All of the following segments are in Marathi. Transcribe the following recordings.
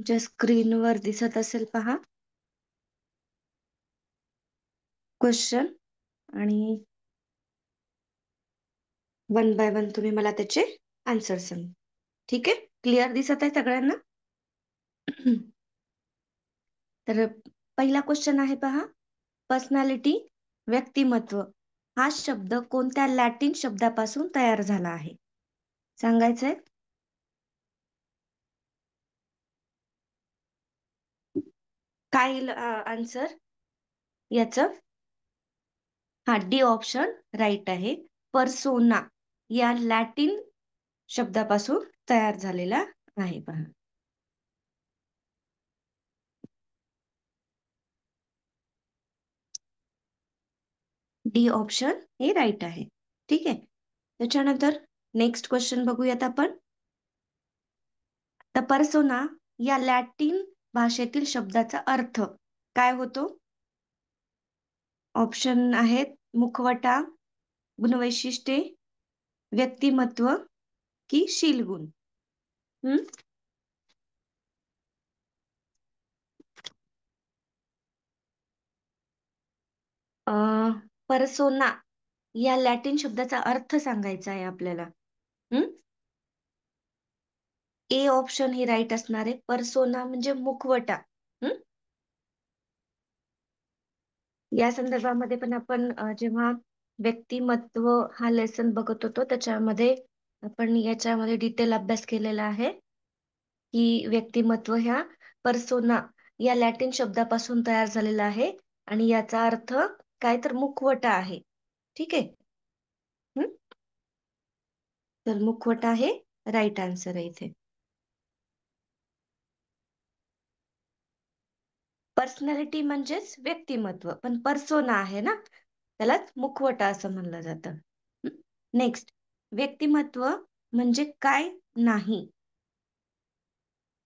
तुमच्या स्क्रीनवर दिसत असेल पहा क्वेश्चन, आणि वन बाय वन तुम्ही मला त्याचे आन्सर सांग. ठीक आहे, क्लिअर दिसत आहे सगळ्यांना? तर पहिला क्वेश्चन आहे पहा, पर्सनॅलिटी व्यक्तिमत्व हा शब्द कोणत्या लॅटिन शब्दापासून तयार झाला आहे? सांगायचंय. काय आन्सर याचं? हा, डी ऑप्शन राईट आहे. पर्सोना या लॅटिन शब्दापासून तयार झालेला आहे पहा. डी ऑप्शन हे राईट आहे. ठीक आहे, त्याच्यानंतर नेक्स्ट क्वेश्चन बघूयात आपण. द पर्सोना या लॅटिन भाषेतील शब्दाचा अर्थ काय होतो? ऑप्शन आहेत मुखवटा, गुणवैशिष्ट्ये, व्यक्तिमत्व की शीलगुण. पर्सोना या लॅटिन शब्दाचा अर्थ सांगायचा आहे आपल्याला. ए ऑप्शन हे राईट असणार आहे. पर्सोना म्हणजे मुखवटा. या संदर्भामध्ये पण आपण जेव्हा व्यक्तिमत्व हा लेसन बघत होतो त्याच्यामध्ये आपण याच्यामध्ये डिटेल अभ्यास केलेला आहे की व्यक्तिमत्व ह्या पर्सोना या लॅटिन शब्दापासून तयार झालेला आहे आणि याचा अर्थ काय तर मुखवटा आहे. ठीक आहे, तर मुखवटा हे राईट आन्सर आहे इथे. पर्सनॅलिटी म्हणजेच व्यक्तिमत्व, पण पर्सोना आहे ना, त्यालाच मुखवटा असं म्हणलं जातं. नेक्स्ट, व्यक्तिमत्व म्हणजे काय नाही?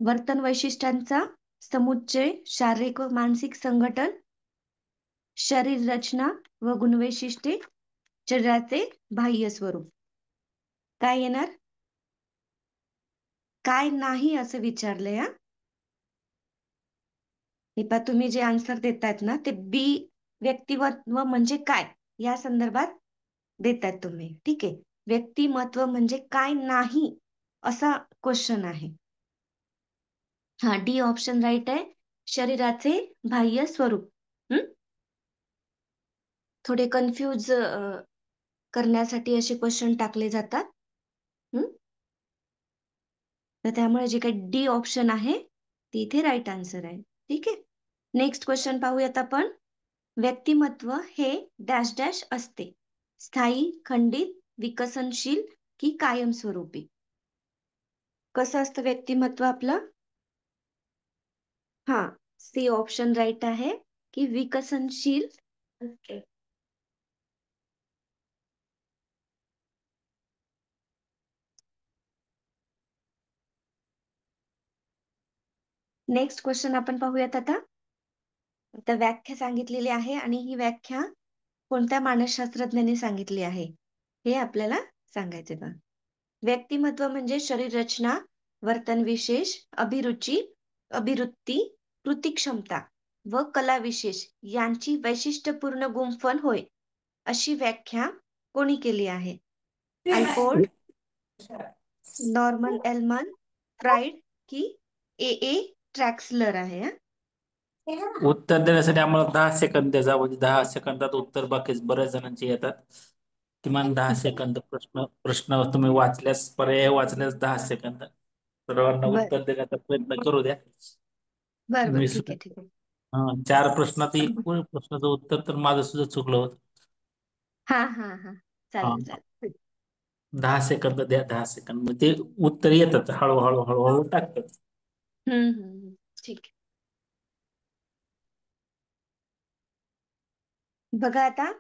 वर्तन वैशिष्ट्यांचा समुच्चय, शारीरिक व मानसिक संघटन, शरीर रचना व गुणवैशिष्ट्ये, शरीराचे बाह्य स्वरूप. काय येणार? काय नाही असं विचारलंय. हे पहा, तुम्ही जे आन्सर देतायत ना ते बी व्यक्तिमत्व म्हणजे काय या संदर्भात देतायत तुम्ही. ठीक आहे, व्यक्तिमत्व म्हणजे काय नाही असा क्वेश्चन आहे. हा, डी ऑप्शन राईट आहे. शरीराचे बाह्य स्वरूप. थोडे कन्फ्यूज करण्यासाठी असे क्वेश्चन टाकले जातात. तर त्यामुळे जे काही डी ऑप्शन आहे ते इथे राईट आन्सर आहे. ठीक आहे, नेक्स्ट क्वेश्चन पाहूयात आपण. व्यक्तिमत्व हे डॅश डॅश असते, स्थायी, खंडित, विकसनशील की कायमस्वरूपी? कसं असतं व्यक्तिमत्व आपलं? हा, सी ऑप्शन राईट आहे की विकसनशील. नेक्स्ट क्वेश्चन आपण पाहूयात आता. व्याख्या सांगितलेली आहे आणि ही व्याख्या कोणत्या मानसशास्त्रज्ञांनी सांगितली आहे हे आपल्याला सांगायचे बा. व्यक्तिमत्व म्हणजे शरीर रचना, वर्तन विशेष, अभिरुची, अभिवृत्ती, कृती क्षमता व कला विशेष यांची वैशिष्ट्यपूर्ण गुंफण होय, अशी व्याख्या कोणी केली आहे? अल्पोर्ट, नॉर्मन एलमन, फ्राइड की ए ट्रॅक्सलर आहे? उत्तर देण्यासाठी आम्हाला 10 सेकंद द्यायचा, म्हणजे 10 सेकंदात उत्तर बाकी बऱ्याच जणांचे येतात. किमान 10 सेकंद. प्रश्न तुम्ही वाचल्यास, पर्याय वाचल्यास 10 सेकंद. सर्वांना बर उत्तर देण्याचा प्रयत्न करू द्या. बर बर, मी ठीक आहे ठीक आहे. 4 प्रश्नात एक प्रश्नाचं उत्तर तर माझं सुद्धा चुकलं होतं. हा हा हा, चालेल हा, चालेल. 10 सेकंद द्या. 10 सेकंद म्हणजे उत्तर येतात, हळूहळू हळूहळू टाकतात. ठीक आहे. बघा आता,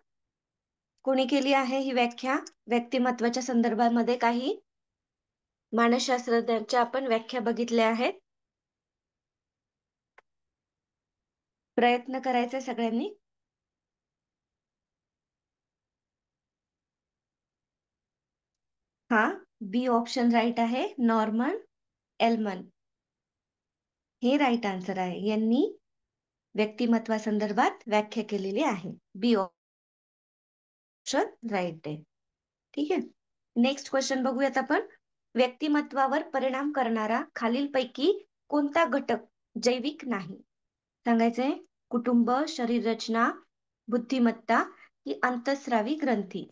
कोणी केली आहे ही व्याख्या? व्यक्तिमत्वाच्या संदर्भामध्ये काही मानसशास्त्रज्ञांच्या आपण व्याख्या बघितल्या आहेत. प्रयत्न करायचा सगळ्यांनी. हा, बी ऑप्शन राईट आहे, नॉर्मन एलमन हे राईट आन्सर आहे. यांनी व्यक्तिमत्वासंदर्भात व्याख्या केलेली आहे. बी ऑप्शन राईट आहे. ठीक आहे. नेक्स्ट क्वेश्चन बघूयात आपण. व्यक्तिमत्वावर परिणाम करणारा खालीलपैकी कोणता घटक जैविक नाही? सांगायचंय. कुटुंब, शरीर रचना, बुद्धिमत्ता की अंतःस्रावी ग्रंथी?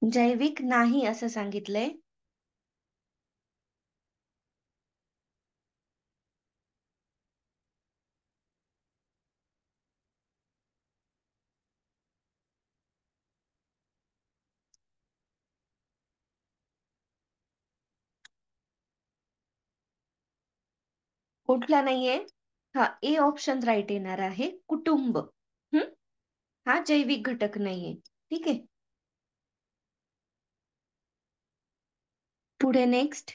जैविक नाही असं सांगितलंय. कुठला नाहीये? हा, ए ऑप्शन राईट येणार आहे. कुटुंब. हा जैविक घटक नाहीये. ठीक आहे. पुढे नेक्स्ट.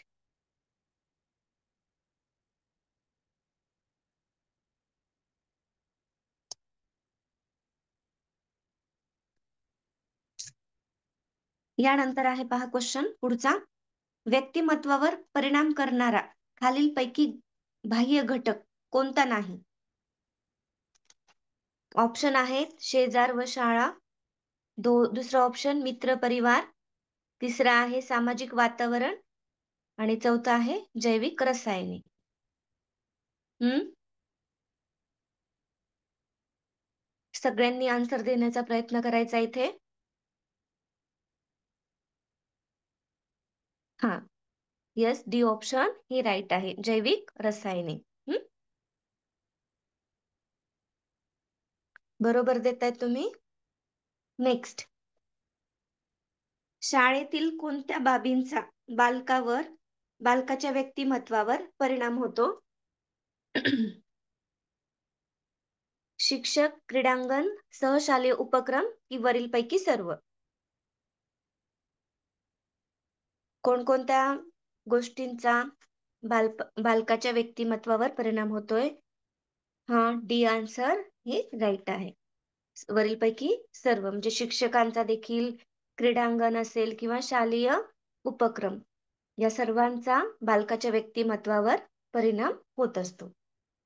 यानंतर आहे पहा क्वेश्चन पुढचा. व्यक्तिमत्वावर परिणाम करणारा खालीलपैकी बाह्य घटक कोणता नाही? ऑप्शन आहेत शेजार व शाळा, दुसरा ऑप्शन मित्र परिवार, तिसरा आहे सामाजिक वातावरण आणि चौथा आहे जैविक रसायने. सगळ्यांनी आन्सर देण्याचा प्रयत्न करायचा इथे. हा, यस, डी ऑप्शन हे राईट आहे. जैविक रसायने. बरोबर देताय तुम्ही. नेक्स्ट. शाळेतील कोणत्या बाबींचा बालकाच्या व्यक्तिमत्वावर परिणाम होतो? शिक्षक, क्रीडांगण, सहशालेय उपक्रम की वरीलपैकी सर्व? कोणकोणत्या गोष्टींचा बालकाच्या व्यक्तिमत्वावर परिणाम होतोय? हा, डी आन्सर हे राईट आहे. वरीलपैकी सर्व म्हणजे शिक्षकांचा देखील, क्रीडांगण असेल किंवा शालेय उपक्रम, या सर्वांचा बालकाच्या व्यक्तिमत्वावर परिणाम होत असतो.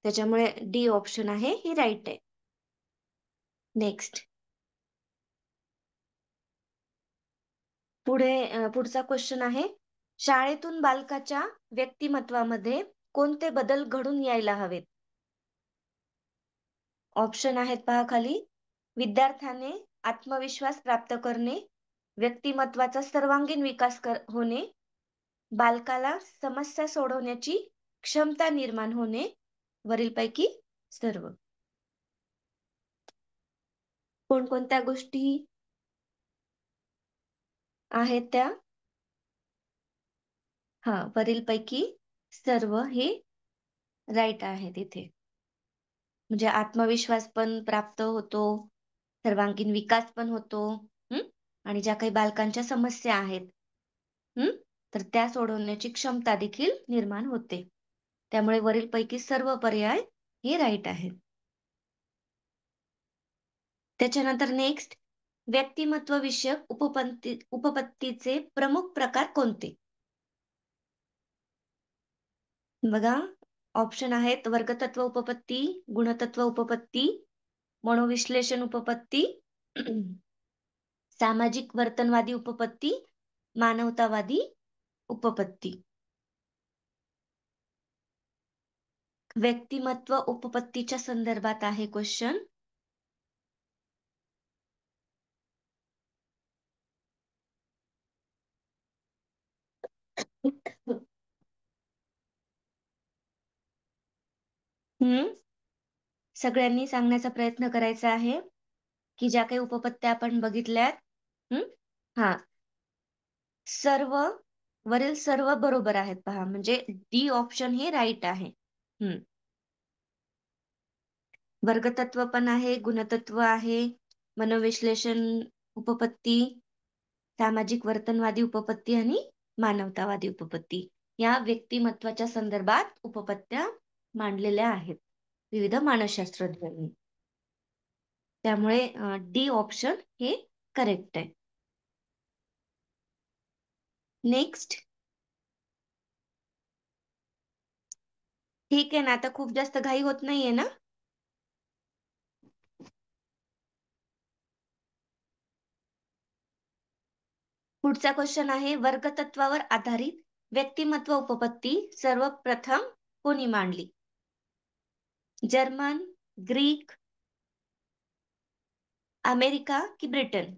त्याच्यामुळे डी ऑप्शन आहे हे राईट आहे. नेक्स्ट. पुढचा क्वेश्चन आहे. शाळेतून बालकाच्या व्यक्तिमत्वामध्ये कोणते बदल घडून यायला हवेत? ऑप्शन आहेत पहा खाली. विद्यार्थ्याने आत्मविश्वास प्राप्त करणे, व्यक्तिमत्वाचा सर्वांगीण विकास होणे, बालकाला समस्या सोडवण्याची क्षमता निर्माण होणे, वरीलपैकी सर्व. कोणकोणत्या गोष्टी आहेत त्या? हा, वरीलपैकी सर्व हे राईट आहे तिथे. म्हणजे आत्मविश्वास पण प्राप्त होतो, सर्वांगीण विकास पण होतो, आणि ज्या काही बालकांच्या समस्या आहेत तर त्या सोडवण्याची क्षमता देखील निर्माण होते. त्यामुळे वरीलपैकी सर्व पर्याय हे राईट आहेत. त्याच्यानंतर नेक्स्ट. व्यक्तिमत्व विषयक उपपत्तीचे प्रमुख प्रकार कोणते? बघा, ऑप्शन आहेत वर्गतत्व उपपत्ती, गुणतत्व उपपत्ती, मनोविश्लेषण उपपत्ती, सामाजिक वर्तनवादी उपपत्ती, मानवतावादी उपपत्ती. व्यक्तिमत्व उपपत्तीच्या संदर्भात आहे क्वेश्चन. सगळ्यांनी सांगण्याचा प्रयत्न करायचा आहे की ज्या काही उपपत्त्या आपण बघितल्यात, हा, वरील सर्व बरोबर आहेत पहा. म्हणजे डी ऑप्शन हे राईट आहे. वर्गतत्व पण आहे, गुणतत्व आहे, मनोविश्लेषण उपपत्ती, सामाजिक वर्तनवादी उपपत्ती आणि मानवतावादी उपपत्ती या व्यक्तिमत्वाच्या संदर्भात उपपत्त्या मांडलेल्या आहेत विविध मानसशास्त्रज्ञांनी. त्यामुळे डी ऑप्शन हे करेक्ट आहे. नेक्स्ट. ठीक आहे ना, आता खूप जास्त घाई होत नाहीये ना? पुढचा क्वेश्चन आहे, वर्गतत्वावर आधारित व्यक्तिमत्व उपपत्ती सर्वप्रथम कोणी मांडली? जर्मन, ग्रीक, अमेरिका की ब्रिटन?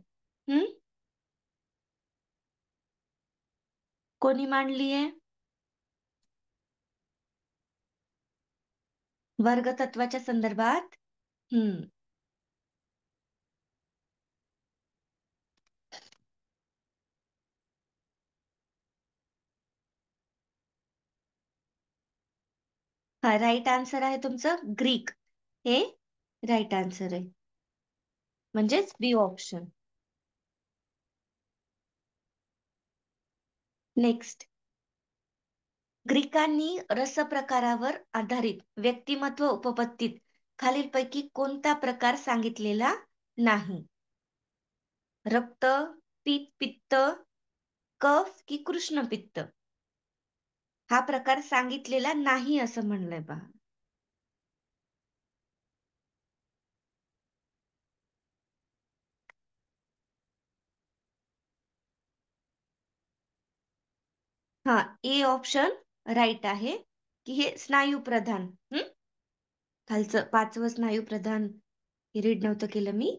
कोणी मांडली आहे वर्गतत्वाच्या संदर्भात? हम्म हा, राईट आन्सर आहे तुमचं ग्रीक. हे राईट आन्सर आहे, म्हणजेच बी ऑप्शन. नेक्स्ट. ग्रीकांनी रसप्रकारावर आधारित व्यक्तिमत्व उपपत्तीत खालीलपैकी कोणता प्रकार सांगितलेला नाही? रक्त, पीत पित्त, कफ की कृष्ण पित्त? हा प्रकार सांगितलेला नाही असं म्हणलंय पहा. हा, ए ऑप्शन राईट आहे की हे स्नायू प्रधान. खालचं 5वं स्नायू प्रधान हे रीड नव्हतं केलं मी.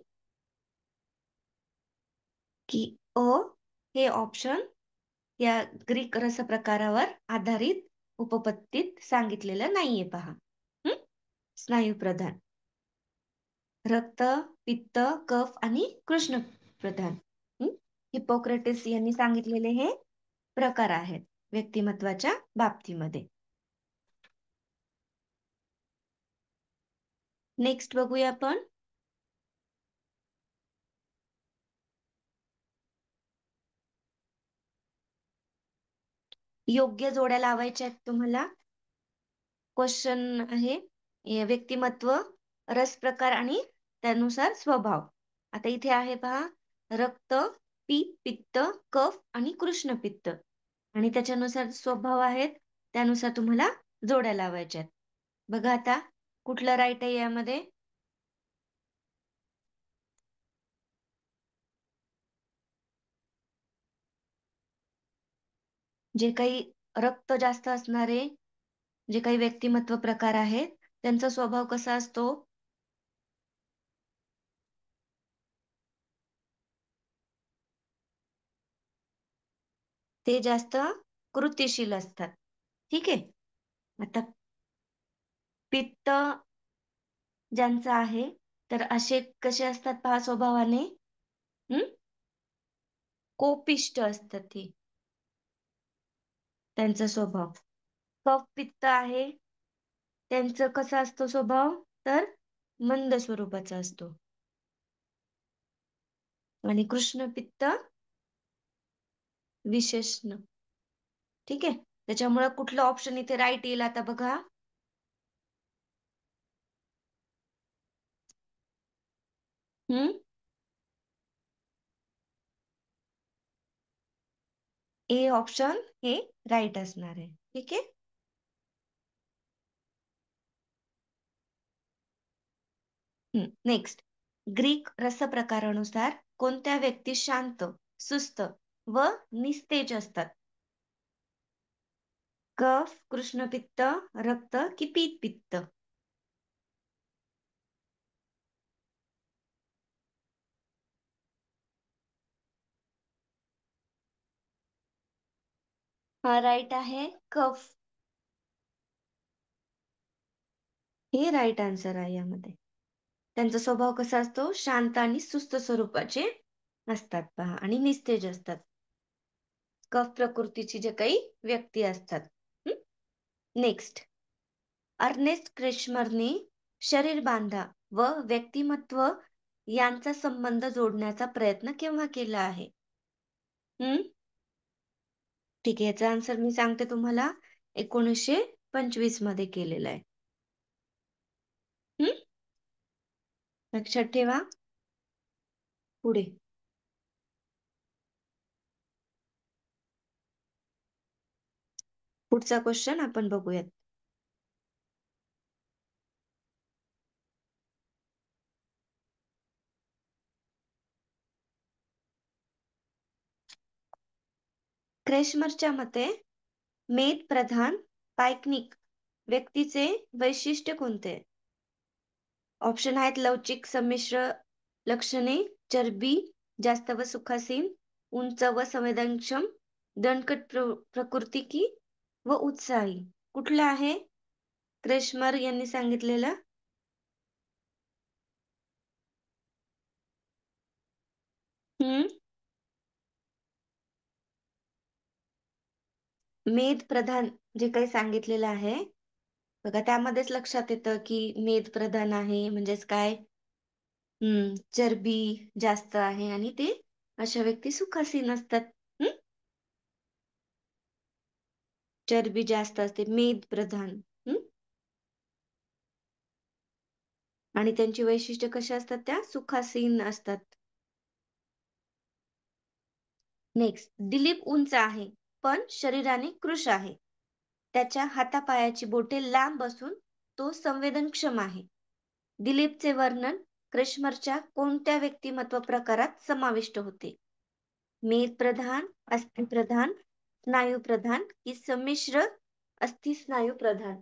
की अ हे ऑप्शन या ग्रीक रसप्रकारावर आधारित उपपत्तीत सांगितलेलं नाहीये पहा. स्नायू प्रधान, रक्त, पित्त, कफ आणि कृष्ण प्रधान. हिपोक्रेटिस यांनी सांगितलेले हे प्रकार आहेत व्यक्तिमत्वाच्या बाबतीमध्ये. नेक्स्ट बघूया आपण. योग्य जोड्या लावायच्या आहेत तुम्हाला. क्वेश्चन आहे व्यक्तिमत्व, रस प्रकार आणि त्यानुसार स्वभाव. आता इथे आहे पहा, रक्त, पीत पित्त, कफ आणि कृष्ण पित्त, आणि त्याच्यानुसार स्वभाव आहेत, त्यानुसार तुम्हाला जोड्या लावायच्या आहेत. बघा आता कुठलं राईट आहे यामध्ये? जे काही रक्त जास्त असणारे जे काही व्यक्तिमत्व प्रकार आहेत, त्यांचा स्वभाव कसा असतो? ते जास्त कृतिशील असतात. ठीक आहे. आता पित्त ज्यांचं आहे, तर असे कसे असतात पहा स्वभावाने? कोपिष्ट असतात ते, त्यांचा स्वभाव. कफ पित्त आहे, त्यांचं कसं असतो स्वभाव? तर मंद स्वरूपाचा असतो. आणि कृष्ण पित्त विशेषण. ठीक आहे. त्याच्यामुळे कुठलं ऑप्शन इथे राईट येईल आता बघा. ए ऑप्शन हे राईट असणार आहे. ठीक आहे. नेक्स्ट. ग्रीक रसप्रकारानुसार कोणत्या व्यक्ती शांत, सुस्त व निस्तेज असतात? कफ, कृष्णपित्त, रक्त की पीत पित्त? हा राईट आहे, कफ हे राईट आन्सर आहे यामध्ये. त्यांचा स्वभाव कसा असतो? शांत आणि सुस्त स्वरूपाचे असतात पहा, आणि निस्तेज असतात. कफ प्रकृतीची जे काही व्यक्ती असतात. नेक्स्ट. अर्नेस्ट क्रेशमरने शरीर बांधा व व्यक्तिमत्व यांचा संबंध जोडण्याचा प्रयत्न केव्हा केला आहे? ठीक आहे, याचा आन्सर मी सांगते तुम्हाला. 1925 मध्ये केलेला आहे. लक्षात ठेवा. पुढे. पुढचा क्वेश्चन आपण बघूयात. क्रेशमरच्या मते मेद प्रधान पायकनिक व्यक्तीचे वैशिष्ट्य कोणते? ऑप्शन आहेत लवचिक संमिश्र लक्षणे, चरबी जास्त व सुखासीन, उंच व संवेदनक्षम, दणकट प्रकृती की व उत्साही. कुठलं आहे क्रेशमर यांनी सांगितलेलं? मेद प्रधान जे काही सांगितलेलं आहे बघा, त्यामध्येच लक्षात येतं की मेद प्रधान आहे म्हणजेच काय, चरबी जास्त आहे आणि ते अशा व्यक्ती सुखासीन असतात. चरबी जास्त असते, मेद प्रधान. आणि त्यांची वैशिष्ट्य कशा असतात? त्या सुखासीन असतात. नेक्स्ट, दिलीप उंच आहे पण शरीराने कृश आहे. त्याच्या हातापायाची बोटे लांब असून तो संवेदनक्षम आहे. दिलीपचे वर्णन क्रेशमरच्या कोणत्या व्यक्तिमत्व प्रकारात समाविष्ट होते? मेद प्रधान, अस्थि प्रधान, स्नायू प्रधान की संमिश्र अस्थि स्नायू प्रधान?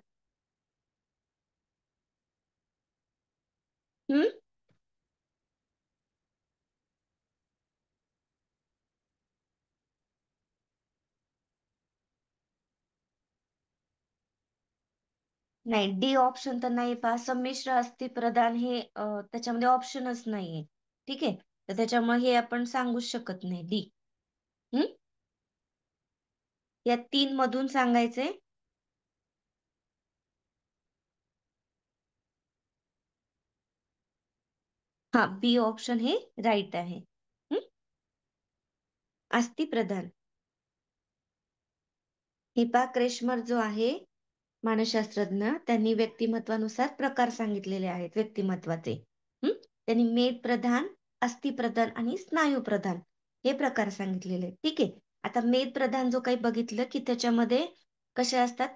हम्म नाही, डी ऑप्शन तर नाही. पहा, संमिश्र अस्थि प्रधान हे त्याच्यामध्ये ऑप्शनच नाहीये. ठीक आहे, तर त्याच्यामुळे हे आपण सांगूच शकत नाही. डी. या 3 मधून सांगायचे. हा, बी ऑप्शन हे राईट आहे. अस्थि प्रधान. हिपा क्रेशमर जो आहे मानसशास्त्रज्ञ, त्यांनी व्यक्तिमत्वानुसार प्रकार सांगितलेले आहेत व्यक्तिमत्वाचे. त्यांनी मेद प्रधान, अस्थि प्रधान आणि स्नायू प्रधान हे प्रकार सांगितलेले. ठीक आहे, आता मेद प्रधान जो काही बघितलं की त्याच्यामध्ये कसे असतात,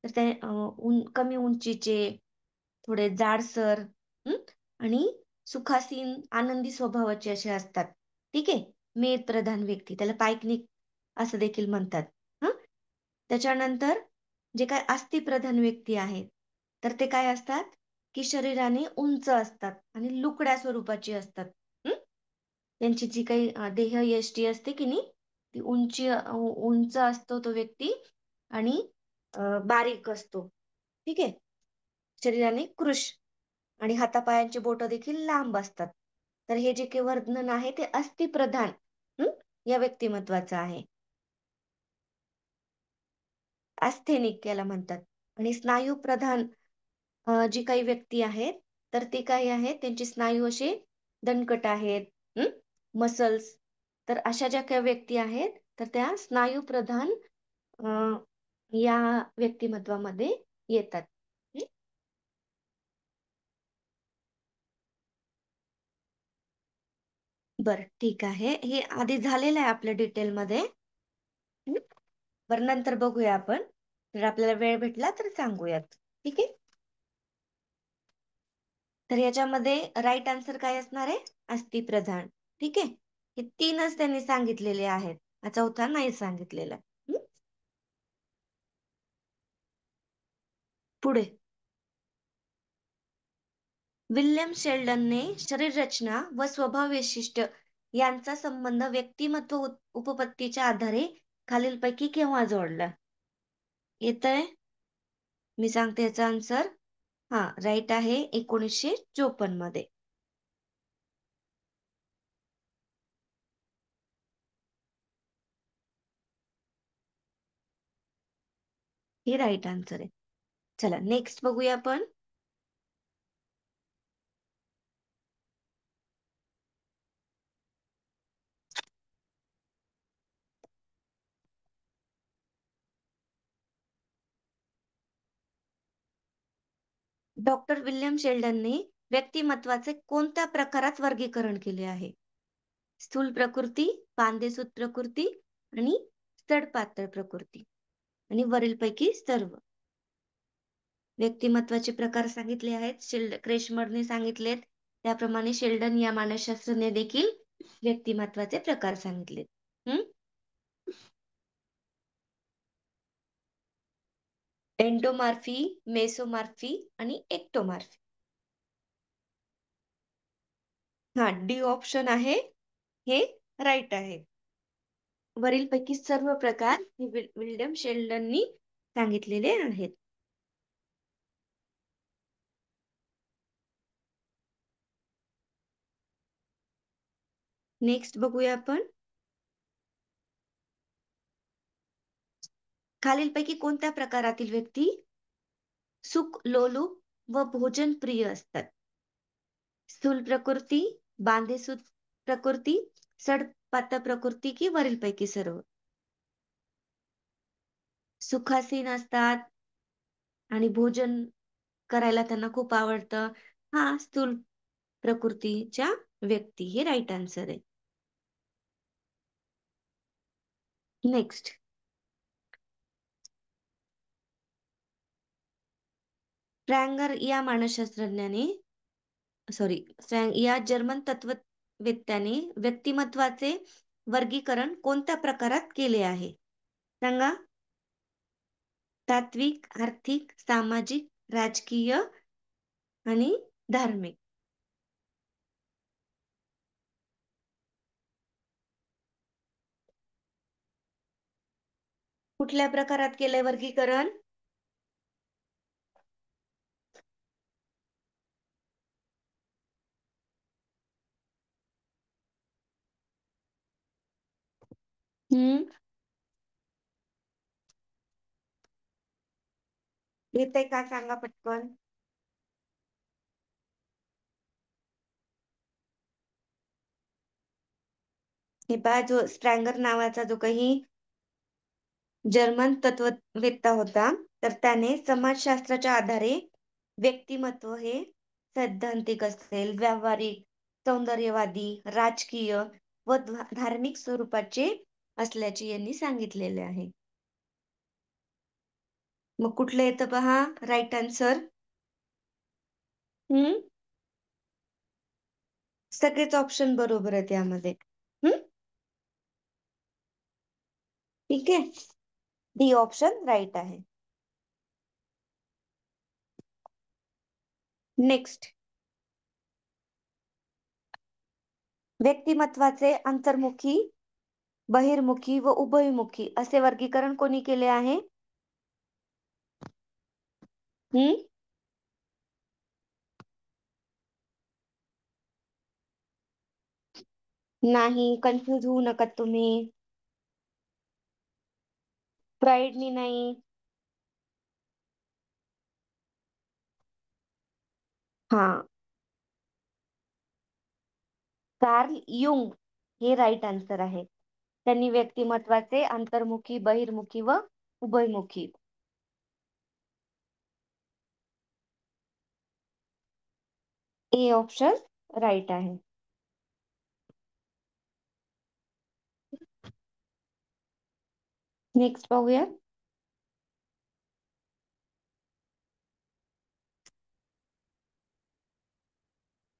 तर ते कमी उंचीचे, थोडे जाडसर, आणि सुखासीन आनंदी स्वभावाचे असे असतात. ठीक आहे, मेद प्रधान व्यक्ती, त्याला पायकनिक असं देखील म्हणतात. त्याच्यानंतर जे काय अस्थि प्रधान व्यक्ती आहेत, तर ते काय असतात की शरीराने उंच असतात आणि लुकड्या स्वरूपाची असतात. त्यांची जी काही देह यष्टी असते की नाही, ती उंच असतो तो व्यक्ती आणि बारीक असतो. ठीक आहे, शरीराने कृश आणि हातापायांची बोट देखील लांब असतात. तर हे जे काही वर्णन आहे ते अस्थि प्रधान या व्यक्तिमत्वाचं आहे. ॲस्थेनिक याला म्हणतात. आणि स्नायू प्रधान जी काही व्यक्ती आहेत, तर ते काही आहेत, त्यांचे स्नायू असे दणकट आहेत, मसल्स. तर अशा ज्या काही व्यक्ती आहेत, तर त्या स्नायू प्रधान या व्यक्तिमत्वामध्ये येतात. बर, ठीक आहे. हे आधी झालेलं आहे आपल्या डिटेलमध्ये. बरं, नंतर बघूया आपण. जर आपल्याला वेळ भेटला तर सांगूयात. ठीक आहे, तर याच्यामध्ये राईट आन्सर काय असणार आहे? अस्थि प्रधान. ठीक आहे, हे 3च त्यांनी सांगितलेले आहेत, हा चौथा नाही सांगितलेला. पुढे, विल्यम शेल्डनने शरीर रचना व स्वभाव वैशिष्ट्य यांचा संबंध व्यक्तिमत्व उपपत्तीच्या आधारे खालीलपैकी केव्हा जोडला? येतंय? मी सांगते याचा आन्सर. हा, राईट आहे, 1954 मध्ये. हे राईट आन्सर आहे. चला, नेक्स्ट बघूया आपण. डॉक्टर विल्यम शेल्डनने व्यक्तिमत्वाचे कोणत्या प्रकारात वर्गीकरण केले आहे? स्थूल प्रकृती, पानदेसूत प्रकृती आणि सडपातळ प्रकृती. आणि वरीलपैकी सर्व. व्यक्तिमत्वाचे प्रकार सांगितले आहेत. क्रेशमरने सांगितलेत. त्याप्रमाणे शेल्डन या मानसशास्त्रज्ञ देखील व्यक्तिमत्वाचे प्रकार सांगितलेत. एंडोमॉर्फी, मेसोमॉर्फी आणि एक्टोमॉर्फी. हा, डी ऑप्शन आहे हे राईट आहे. वरीलपैकी सर्व प्रकार हे विल्यम शेल्डननी सांगितलेले आहेत. नेक्स्ट बघूया आपण. खालीलपैकी कोणत्या प्रकारातील व्यक्ती सुख लोलुप व भोजन प्रिय असतात? स्थूल प्रकृती, बांधेसूद प्रकृती, सडपातळ प्रकृती की वरीलपैकी सर्व? सुखासीन असतात आणि भोजन करायला त्यांना खूप आवडतं. हा, स्थूल प्रकृतीच्या व्यक्ती हे राईट आन्सर आहे. नेक्स्ट. स्प्रँगर या मानसशास्त्रज्ञाने या जर्मन तत्ववेत्याने व्यक्तिमत्वाचे वर्गीकरण कोणत्या प्रकारात केले आहे? सांगा. तात्विक, आर्थिक, सामाजिक, राजकीय आणि धार्मिक. कुठल्या प्रकारात केलंय वर्गीकरण? येते का सांगा पटकन. हे पहा, जो स्प्रँगर नावाचा जो काही जर्मन तत्ववेत्ता होता, तर त्याने समाजशास्त्राच्या आधारे व्यक्तिमत्व हे सैद्धांतिक असेल, व्यावहारिक, सौंदर्यवादी, राजकीय व धार्मिक स्वरूपाचे असल्याचे यांनी सांगितलेले आहे. मग कुठलं येतं पहा राईट आन्सर? सगळेच ऑप्शन बरोबर आहेत यामध्ये. ठीक आहे, डी ऑप्शन राईट आहे. नेक्स्ट. व्यक्तिमत्वाचे अंतर्मुखी, बहिर्मुखी व उभयमुखी असे वर्गीकरण कोणी केले आहे? नाही, कन्फ्युज होऊ नका तुम्ही. फ्राईडनी नाही. हा, कार्ल युंग हे राईट आन्सर आहे. त्यांनी व्यक्तिमत्वाचे अंतर्मुखी, बहिर्मुखी व उभयमुखी. ए ऑप्शन राईट आहे. नेक्स्ट पाहूया.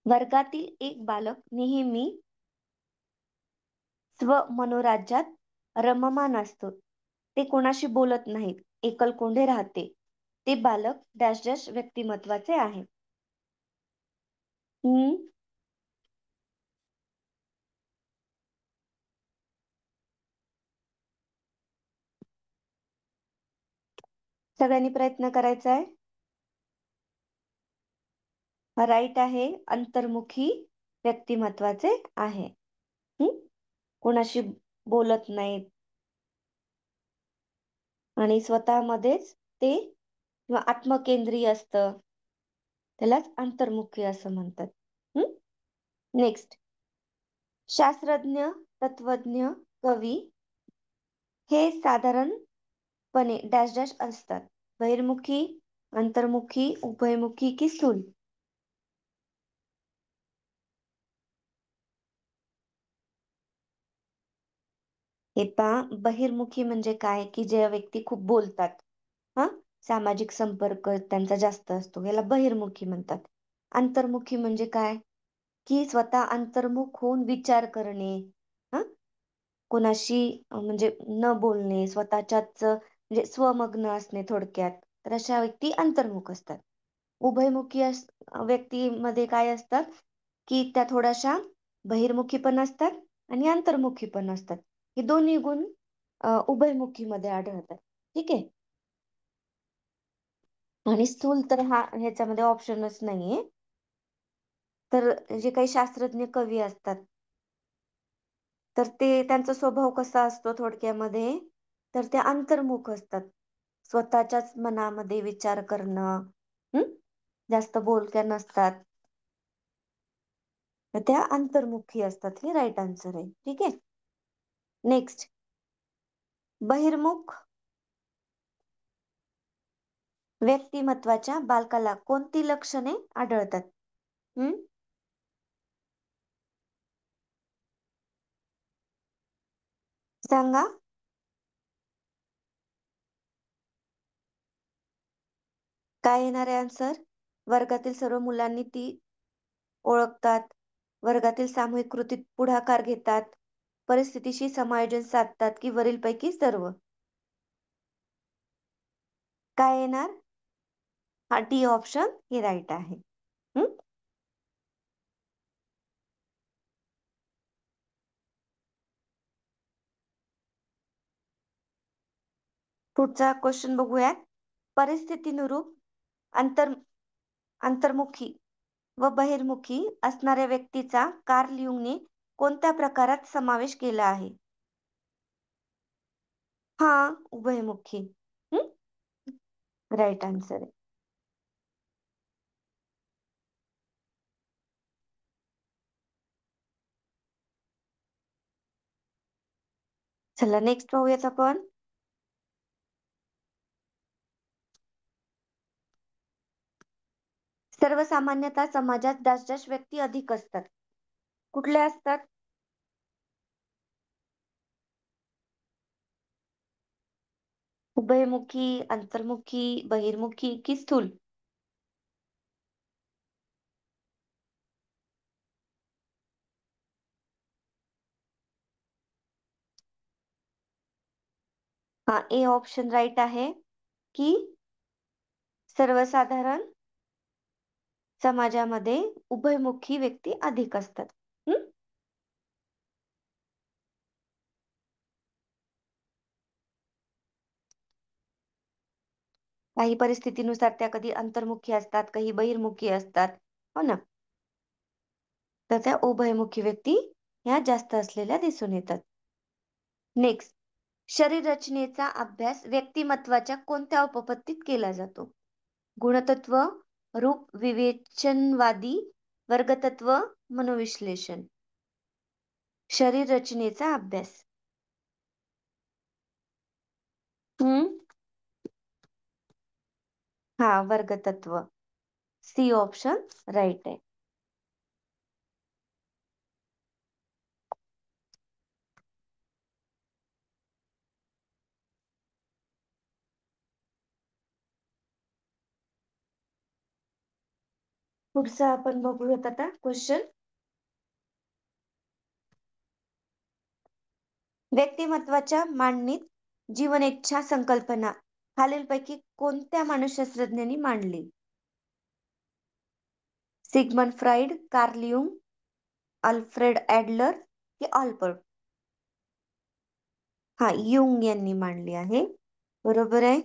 वर्गातील एक बालक नेहमी स्वमनोराज्यात रममाण असतो. ते कोणाशी बोलत नाहीत, एकलकोंडे राहते. ते बालक डॅश डॅश व्यक्तिमत्वाचे आहे. सगळ्यांनी प्रयत्न करायचा आहे. राईट आहे, अंतर्मुखी व्यक्तिमत्वाचे आहे. कोणाशी बोलत नाहीत आणि स्वतःमध्येच ते किंवा आत्मकेंद्रीय असतं, त्यालाच अंतर्मुखी असं म्हणतात. नेक्स्ट. शास्त्रज्ञ, तत्वज्ञ, कवी हे साधारणपणे डॅश डॅश असतात. बहिर्मुखी, अंतर्मुखी, उभयमुखी की स्थूल? हे पहा, बहिर्मुखी म्हणजे काय, की जे व्यक्ती खूप बोलतात, हा, सामाजिक संपर्क त्यांचा जास्त असतो, याला बहिर्मुखी म्हणतात. अंतर्मुखी म्हणजे काय, की स्वतः अंतर्मुख होऊन विचार करणे, हा, कोणाशी म्हणजे न बोलणे, स्वतःच्याच म्हणजे स्वमग्न असणे थोडक्यात, तर अशा व्यक्ती अंतर्मुख असतात. उभयमुखी व्यक्तीमध्ये काय असतात, की त्या थोड्याशा बहिर्मुखी पण असतात आणि अंतर्मुखी पण असतात. हे दोन्ही गुण उभयमुखी मध्ये आढळतात. ठीक आहे. आणि स्थूल तर हा ह्याच्यामध्ये ऑप्शनच नाहीये. तर जे काही शास्त्रज्ञ कवी असतात, तर ते त्यांचा स्वभाव कसा असतो थोडक्यामध्ये, तर ते अंतर्मुख असतात. स्वतःच्याच मनामध्ये विचार करणं, हं? जास्त बोलक्या नसतात. तर त्या अंतर्मुखी असतात. हे राईट आन्सर आहे. ठीक आहे. नेक्स्ट, बहिर्मुख व्यक्तिमत्वाच्या बालकाला कोणती लक्षणे आढळतात? हं? सांगा. काय येणार आहे आन्सर? वर्गातील सर्व मुलांनी ती ओळखतात. वर्गातील सामूहिक कृतीत पुढाकार घेतात. परिस्थितीशी समायोजन साधतात की वरीलपैकी सर्व? काय येणार? हा, डी ऑप्शन हे राईट आहे. हं? पुढचा क्वेश्चन बघूयात. परिस्थितीनुरूप अंतर अंतर्मुखी व बहिर्मुखी असणाऱ्या व्यक्तीचा कार्ल युंगने कोणत्या प्रकारात समावेश केला आहे? हा, उभयमुखी. राईट आन्सर आहे. चला नेक्स्ट पाहूयात आपण. सर्वसामान्यतः समाजात डॅश व्यक्ती अधिक असतात. कुठल्या असतात? उभयमुखी, अंतर्मुखी, बहिर्मुखी की स्थूल? हा, ए ऑप्शन राईट आहे, की सर्वसाधारण समाजामध्ये उभयमुखी व्यक्ती अधिक असतात. हं? काही परिस्थितीनुसार त्या कधी अंतर्मुखी असतात, काही बहिर्मुखी असतात, हो ना. तर त्या उभयमुखी व्यक्ती ह्या जास्त असलेल्या दिसून येतात. नेक्स्ट, शरीर रचनेचा अभ्यास व्यक्तिमत्वाच्या कोणत्या उपपत्तीत केला जातो? गुणतत्व, रूप विवेचनवादी, वर्गतत्व, मनोविश्लेषण. शरीर रचनेचा अभ्यास. हम्म. हा, वर्गतत्व. सी ऑप्शन राईट आहे. पुढचा आपण बघूयात आता क्वेश्चन. व्यक्तिमत्वाच्या मांडणीत जीवनेच्छा संकल्पना खालीलपैकी कोणत्या मानसशास्त्रज्ञांनी मांडली? Sigmund Freud, Carl Jung, Alfred Adler की ऑल्पर्ट? हा, युंग यांनी मांडली आहे. बरोबर आहे.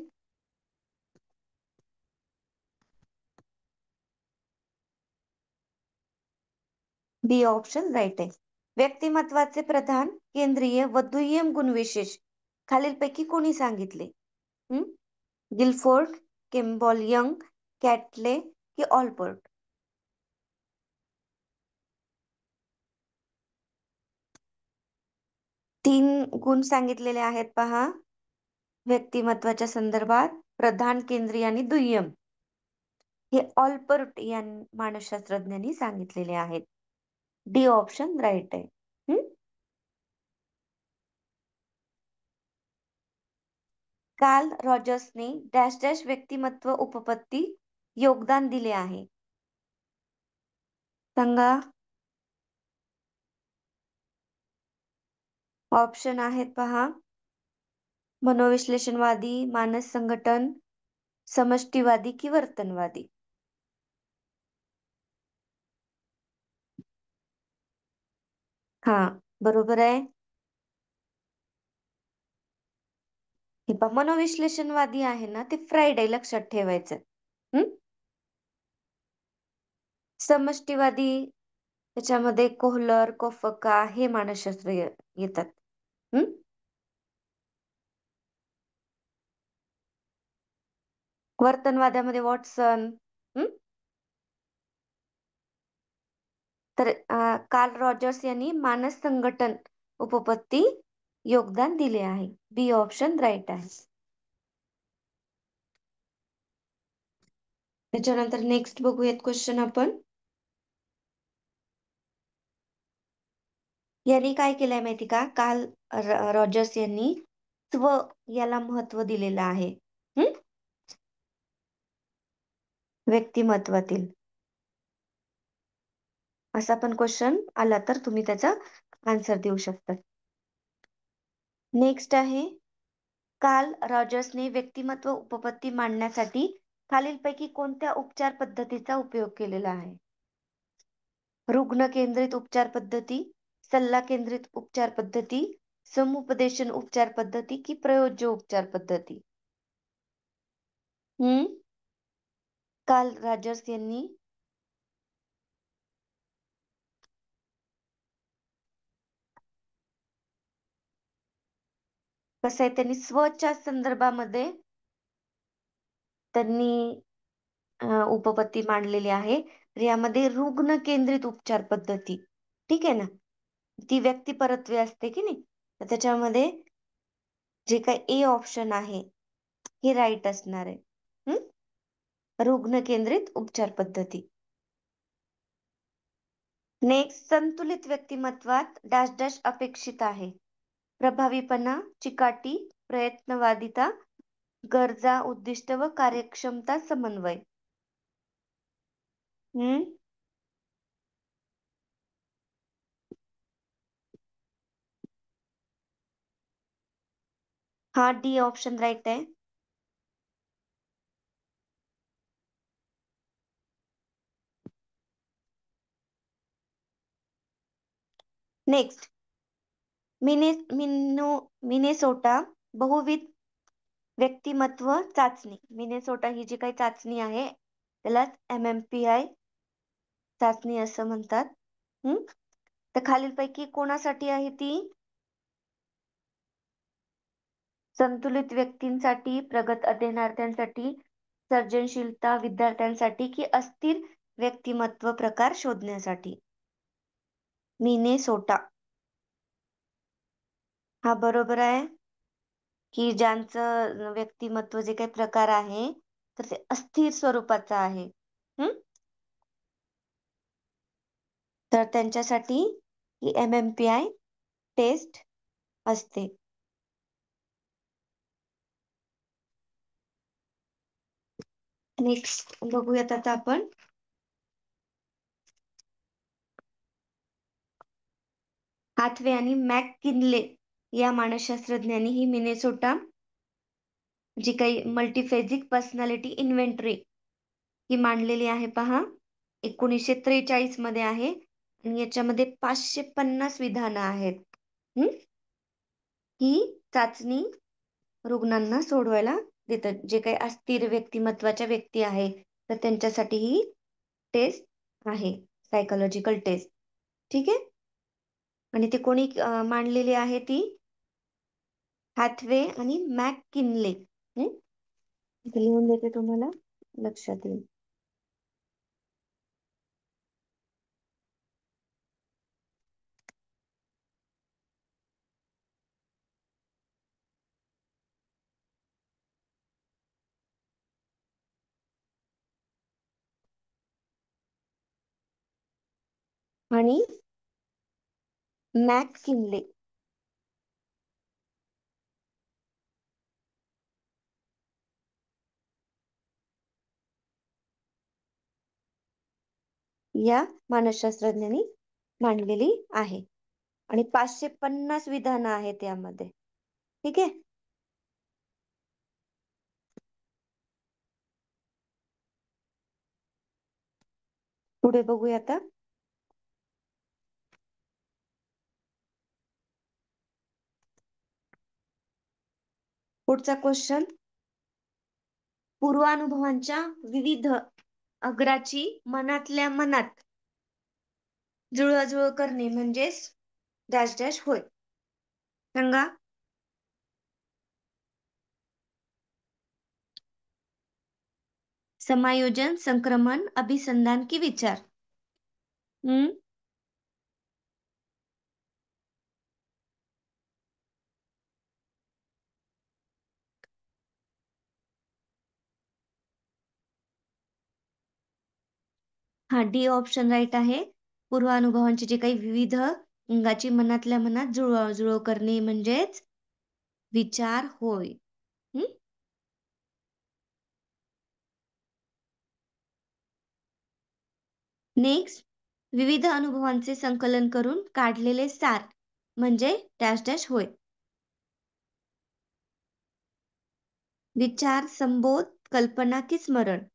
बी ऑप्शन राईट आहे. व्यक्तिमत्वाचे प्रधान, केंद्रीय व दुय्यम गुणविशेष खालीलपैकी कोणी सांगितले? गिलफोर्ड, किम्बॉल यंग, कॅटले की ऑल्पर्ट? 3 गुण सांगितलेले आहेत पहा व्यक्तिमत्वाच्या संदर्भात: प्रधान, केंद्रीय आणि दुय्यम. हे ऑल्पर्ट या मानसशास्त्रज्ञांनी सांगितलेले आहेत. डी ऑप्शन राईट आहे. कार्ल रॉजर्सने डॅश डॅश व्यक्तिमत्व उपपत्ती योगदान दिले आहे. सांगा. ऑप्शन आहेत पहा. मनोविश्लेषणवादी, मानस संघटन, समष्टीवादी की वर्तनवादी. हा, बरोबर आहे. हे पहा, मनोविश्लेषणवादी आहे ना ते फ्राईड आहे, लक्षात ठेवायचं. समष्टीवादी त्याच्यामध्ये कोहलर, कोफका हे मानसशास्त्र येतात. वर्तनवाद्यामध्ये वॉटसन. तर कार्ल रॉजर्स यांनी मानस संघटन उपपत्ती योगदान दिले आहे. बी ऑप्शन राईट आहे. त्याच्यानंतर नेक्स्ट बघूयात क्वेश्चन आपण. यांनी काय केलंय माहिती का, कार्ल रॉजर्स यांनी स्व याला महत्व दिलेलं आहे व्यक्तिमत्वातील. असा पण क्वेश्चन आला तर तुम्ही त्याचा आन्सर देऊ शकता. नेक्स्ट आहे, कार्ल रॉजर्सने व्यक्तिमत्व उपपत्ती मांडण्यासाठी खालीलपैकी कोणत्या उपचार पद्धतीचा उपयोग केलेला आहे? रुग्ण केंद्रित उपचार पद्धती, सल्ला केंद्रित उपचार पद्धती, समुपदेशन उपचार पद्धती की प्रयोज्य उपचार पद्धती. कार्ल रॉजर्स यांनी कसं आहे, त्यांनी स्वच्या संदर्भामध्ये त्यांनी उपपत्ती मांडलेली आहे. तर यामध्ये रुग्ण केंद्रित उपचार पद्धती, ठीक आहे ना, ती व्यक्तिपरत्वे असते की नाही, तर त्याच्यामध्ये जे काही ए ऑप्शन आहे हे राईट असणार आहे. रुग्ण केंद्रित उपचार पद्धती. नेक्स्ट, संतुलित व्यक्तिमत्वात डॅश डॅश अपेक्षित आहे? प्रभावीपणा, चिकाटी, प्रयत्नवादिता, गरजा, उद्दिष्ट व कार्यक्षमता, समन्वय. हा, डी ऑप्शन राईट आहे. नेक्स्ट, मिनेसोटा बहुविध व्यक्तिमत्व चाचणी. मिनेसोटा ही जी काही चाचणी आहे त्याला MMPI चाचणी असं म्हणतात. तर खालीलपैकी कोणासाठी आहे ती? संतुलित व्यक्तींसाठी, प्रगत अध्ययनार्थ्यांसाठी, सर्जनशीलता विद्यार्थ्यांसाठी की अस्थिर व्यक्तिमत्व प्रकार शोधण्यासाठी. मिनेसोटा हा बरोबर आहे, की ज्यांचं व्यक्तिमत्व जे काही प्रकार आहे तर ते अस्थिर स्वरूपाचं आहे. तर त्यांच्यासाठी ही MMPI टेस्ट असते. नेक्स्ट बघूयात आता आपण. हाथवे आणि मॅककिनले या मानसशास्त्रज्ञांनी ही मिनेसोटा जी काही मल्टीफेजिक पर्सनॅलिटी इन्व्हेंटरी ही मांडलेली आहे पहा, 1943 मध्ये आहे आणि याच्यामध्ये 550 विधानं आहेत. ही चाचणी रुग्णांना सोडवायला देतात. जे काही अस्थिर व्यक्तिमत्वाच्या व्यक्ती आहे तर त्यांच्यासाठी ही टेस्ट आहे, सायकोलॉजिकल टेस्ट. ठीक आहे. आणि ते कोणी मांडलेली आहे ती? हॅथवे आणि मॅककिनले. लिहून देते तुम्हाला, लक्षात येईल. आणि मॅककिनले. या मानसशास्त्रज्ञांनी मांडलेली आहे. आणि 550 विधानं आहेत यामध्ये. ठीक आहे. पुढे बघूया आता. पुढचा क्वेश्चन, पूर्वानुभवांच्या विविध अग्राची मनातल्या मनात जुळवाजुळव करणे म्हणजेच डॅश डॅश होय. सांगा. समायोजन, संक्रमण, अभिसंधान की विचार? हा, डी ऑप्शन राईट आहे. पूर्वानुभवांची जे काही विविध अंगाची मनातल्या मनात जुळवाजुळव करणे म्हणजेच विचार होय. नेक्स्ट, विविध अनुभवांचे संकलन करून काढलेले सार म्हणजे डॅश डॅश होय. विचार, संबोध, कल्पना की स्मरण?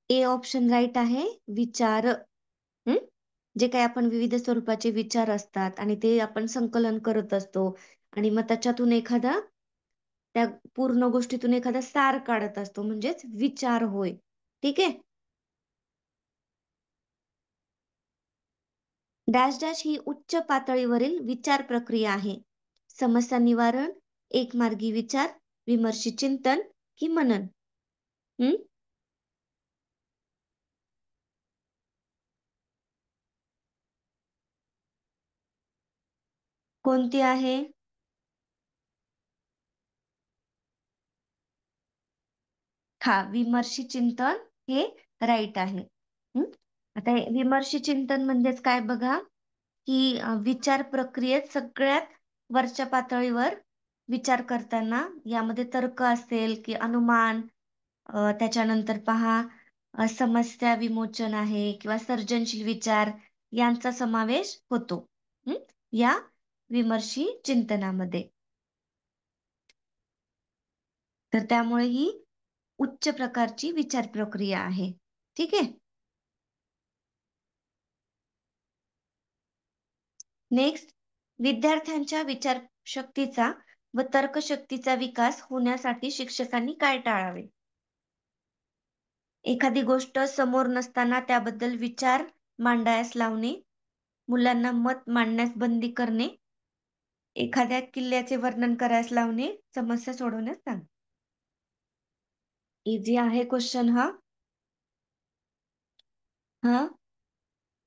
ए ऑप्शन राईट आहे. विचार. जे काही आपण विविध स्वरूपाचे विचार असतात आणि ते आपण संकलन करत असतो आणि मग त्याच्यातून एखादा, त्या पूर्ण गोष्टीतून एखादा सार काढत असतो म्हणजेच विचार होय. ठीक आहे. डॅश डॅश ही उच्च पातळीवरील विचार प्रक्रिया आहे. समस्या निवारण, एकमार्गी विचार, विमर्शी चिंतन की मनन? कोणती आहे? हा, विमर्शी चिंतन हे राईट आहे. आता हे विमर्शी चिंतन म्हणजेच काय बघा, की विचार प्रक्रियेत सगळ्यात वरच्या पातळीवर विचार करताना यामध्ये तर्क असेल की अनुमान, त्याच्यानंतर पहा समस्या विमोचन आहे किंवा सर्जनशील विचार यांचा समावेश होतो या विमर्शी चिंतनामध्ये. तर त्यामुळे ही उच्च प्रकारची विचार प्रक्रिया आहे. ठीक आहे. नेक्स्ट, विद्यार्थ्यांच्या विचारशक्तीचा व तर्कशक्तीचा विकास होण्यासाठी शिक्षकांनी काय टाळावे? एखादी गोष्ट समोर नसताना त्याबद्दल विचार मांडायस लावणे, मुलांना मत मांडण्यास बंदी करणे, एखाद्या किल्ल्याचे वर्णन करायस लावणे, समस्या सोडवण्यास सांग. इझी आहे क्वेश्चन हा.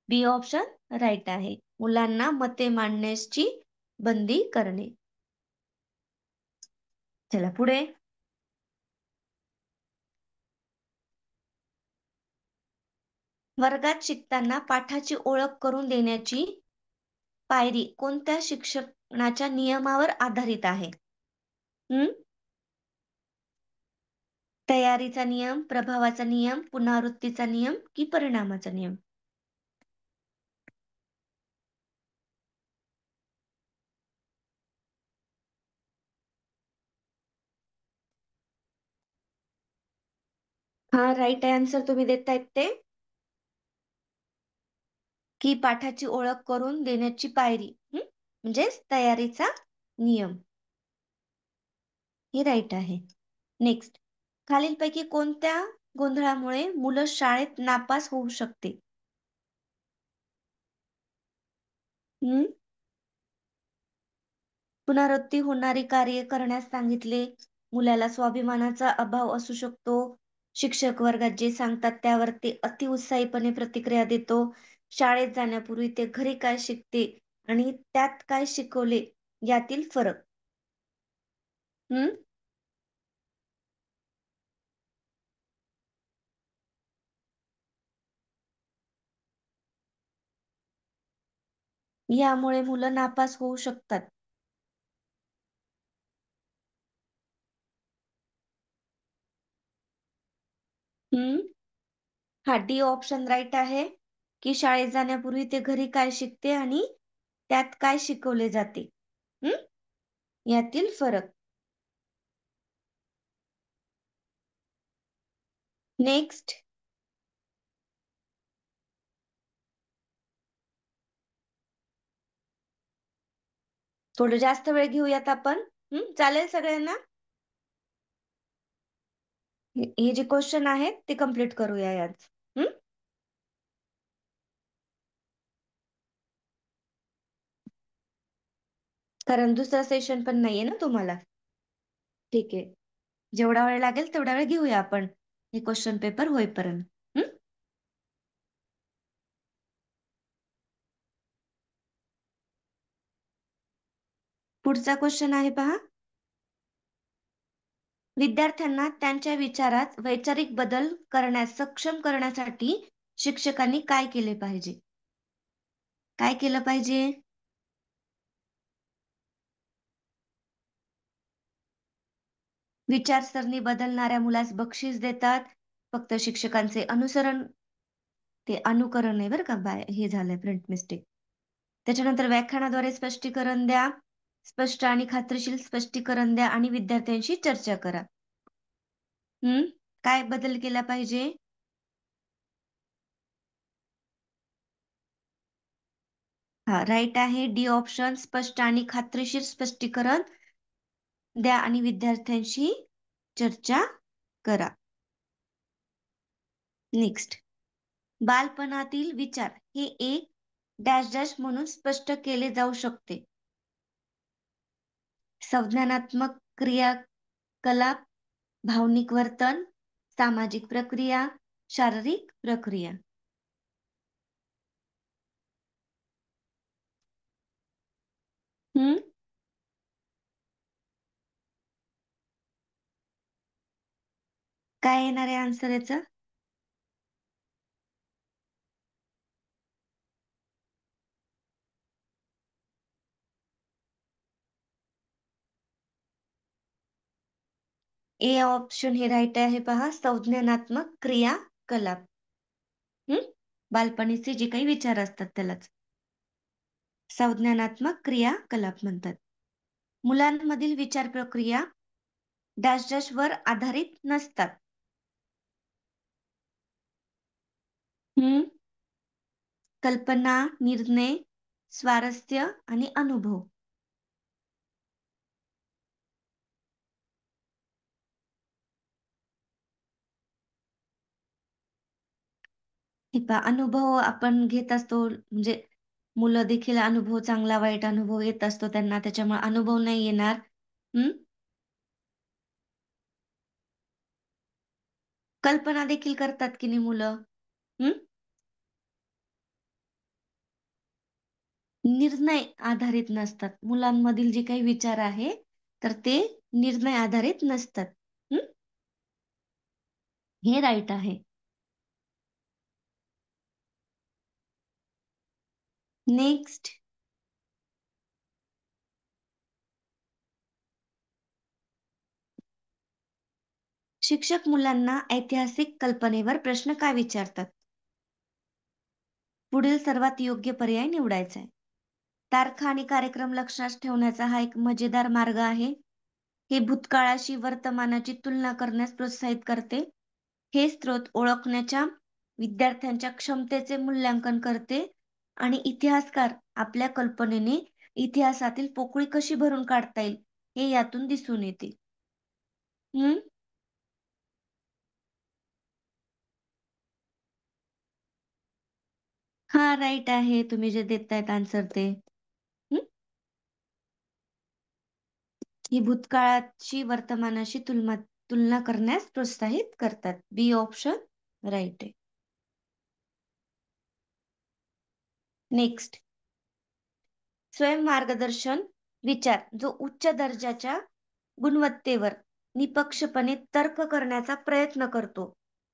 बी ऑप्शन राईट आहे. मुलांना मते मांडण्याची बंदी करणे. चला पुढे. वर्गात शिकताना पाठाची ओळख करून देण्याची पायरी कोणत्या शिक्षणाच्या नियमावर आधारित आहे? तयारीचा नियम, प्रभावाचा नियम, पुनरावृत्तीचा नियम की परिणामाचा नियम? हा, राईट आन्सर तुम्ही देतायत ते, की पाठाची ओळख करून देण्याची पायरी म्हणजेच तयारीचा नियम. हे राईट आहे. नेक्स्ट, खालीलपैकी कोणत्या गोंधळामुळे मुलं शाळेत नापास होऊ शकते? पुनरावृत्ती होणारी कार्य करण्यास सांगितले, मुलाला स्वाभिमानाचा अभाव असू शकतो, शिक्षक वर्गात जे सांगतात त्यावर ते अतिउत्साहीपणे प्रतिक्रिया देतो, शाळेत जाण्यापूर्वी ते घरी काय शिकते आणि त्यात काय शिकवले यातील फरक? यामुळे मुलं नापास होऊ शकतात. हा, डी ऑप्शन राईट आहे की शाळेत जाण्यापूर्वी ते घरी काय शिकते आणि त्यात काय शिकवले जाते, यातील फरक. नेक्स्ट, थोडं जास्त वेळ घेऊयात आपण. चालेल सगळ्यांना? हे जे क्वेश्चन आहेत ते कम्प्लीट करूया आज. कारण दुसरा सेशन पण नाहीये ना तुम्हाला. ठीक आहे, जेवढा वेळ लागेल तेवढा वेळ घेऊया आपण हे क्वेश्चन पेपर होईपर्यंत. पुढचा क्वेश्चन आहे पहा. विद्यार्थ्यांना त्यांच्या विचारात वैचारिक बदल करण्यास सक्षम करण्यासाठी शिक्षकांनी काय केले पाहिजे? काय केलं पाहिजे? विचारसरणी बदलणाऱ्या मुलास बक्षीस देतात. फक्त शिक्षकांचे अनुसरण, ते अनुकरण आहे बरं का, हे झालंय प्रिंट मिस्टेक. त्याच्यानंतर व्याख्यानाद्वारे स्पष्टीकरण द्या, स्पष्ट आणि खात्रीशीर स्पष्टीकरण द्या आणि विद्यार्थ्यांशी चर्चा करा. काय बदल केला पाहिजे? हा, राईट आहे डी ऑप्शन, स्पष्ट आणि खात्रीशीर स्पष्टीकरण द्या आणि विद्यार्थ्यांशी चर्चा करा. नेक्स्ट, बालपणातील विचार हे एक डॅश डॅश म्हणून स्पष्ट केले जाऊ शकते. संज्ञानात्मक क्रियाकलाप, भावनिक वर्तन, सामाजिक प्रक्रिया, शारीरिक प्रक्रिया. काय येणार आहे आन्सर याचं? ए ऑप्शन हे राईट आहे पहा, संज्ञानात्मक क्रियाकलाप. बालपणीचे जे काही विचार असतात त्यालाच संज्ञानात्मक क्रियाकलाप म्हणतात. मुलांमधील विचार प्रक्रिया डॅश डॅश वर आधारित नसतात. कल्पना, निर्णय, स्वारस्य आणि अनुभव. अनुभव आपण घेत असतो, म्हणजे मुलं देखील अनुभव, चांगला वाईट अनुभव येत असतो त्यांना, त्याच्यामुळे अनुभव नाही येणार. कल्पना देखील करतात की नाही मुलं. निर्णय आधारित नसतात. मुलांमधील जे काही विचार आहे तर ते निर्णय आधारित नसतात. हे राईट आहे. नेक्स्ट, शिक्षक मुलांना ऐतिहासिक कल्पनेवर प्रश्न काय विचारतात? पुढील सर्वात योग्य पर्याय निवडायचा आहे. तारखा आणि कार्यक्रम लक्षात ठेवण्याचा हा एक मजेदार मार्ग आहे. हे भूतकाळाशी वर्तमानाची तुलना करण्यास प्रोत्साहित करते. हे स्रोत ओळखण्याच्या विद्यार्थ्यांच्या क्षमतेचे मूल्यांकन करते आणि इतिहासकार आपल्या कल्पनेने इतिहासातील पोकळी कशी भरून काढता येईल हे यातून दिसून येते. हा, राईट आहे तुम्ही जे देतायत आन्सर ते. ही भूतकाळाची वर्तमानाशी तुलना करण्यास प्रोत्साहित करतात. बी ऑप्शन राईट आहे. नेक्स्ट, स्वयंमार्गदर्शन विचार जो उच्च दर्जाच्या गुणवत्तेवर निपक्षपणे तर्क करण्याचा प्रयत्न करतो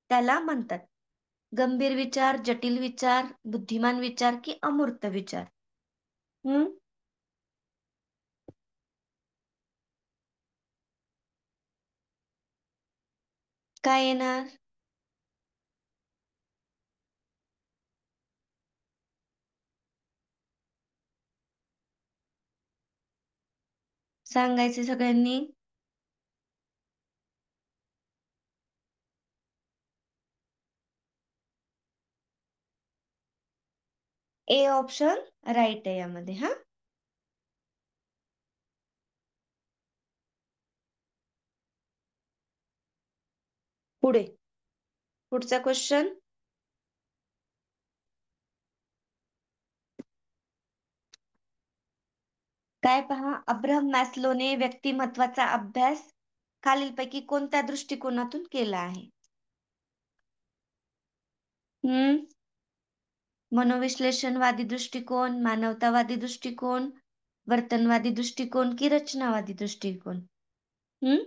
त्याला म्हणतात गंभीर विचार, जटिल विचार, बुद्धिमान विचार की अमूर्त विचार. हम्म काय येणार? सांगायचे सगळ्यांनी. ए ऑप्शन राईट आहे यामध्ये. हा, पुढे पुढचा क्वेश्चन. काय पहा, अब्राहम मॅस्लोने व्यक्तिमत्वाचा अभ्यास खालीलपैकी कोणत्या दृष्टिकोनातून केला आहे? हम्म मनोविश्लेषणवादी दृष्टिकोन, मानवतावादी दृष्टिकोन, वर्तनवादी दृष्टिकोन की रचनावादी दृष्टिकोन? हम्म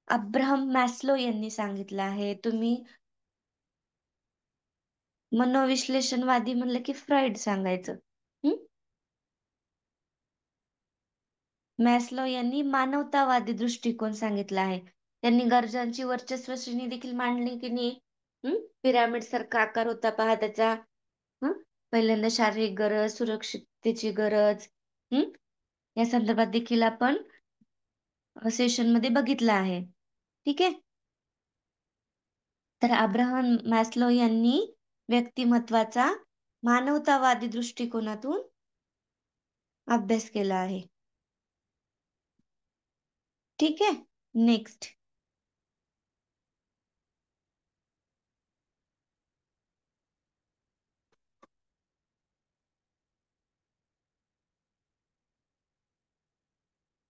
अब्राहम मॅस्लो यांनी सांगितलं आहे. तुम्ही मनोविश्लेषणवादी म्हणलं की फ्राईड सांगायचं. हम्म मॅस्लो यांनी मानवतावादी दृष्टिकोन सांगितला आहे. त्यांनी गरजांची वर्चस्व श्रेणी देखील मांडली की नाही. पिरामिड सारखा आकार होता पहा त्याचा. हं? पहिल्यांदा शारीरिक गरज, सुरक्षिततेची गरज, या संदर्भात देखील आपण सेशन मध्ये बघितलं आहे. ठीक आहे. तर अब्राहम मॅस्लो यांनी व्यक्तिमत्वाचा मानवतावादी दृष्टिकोनातून अभ्यास केला आहे. ठीक आहे. नेक्स्ट.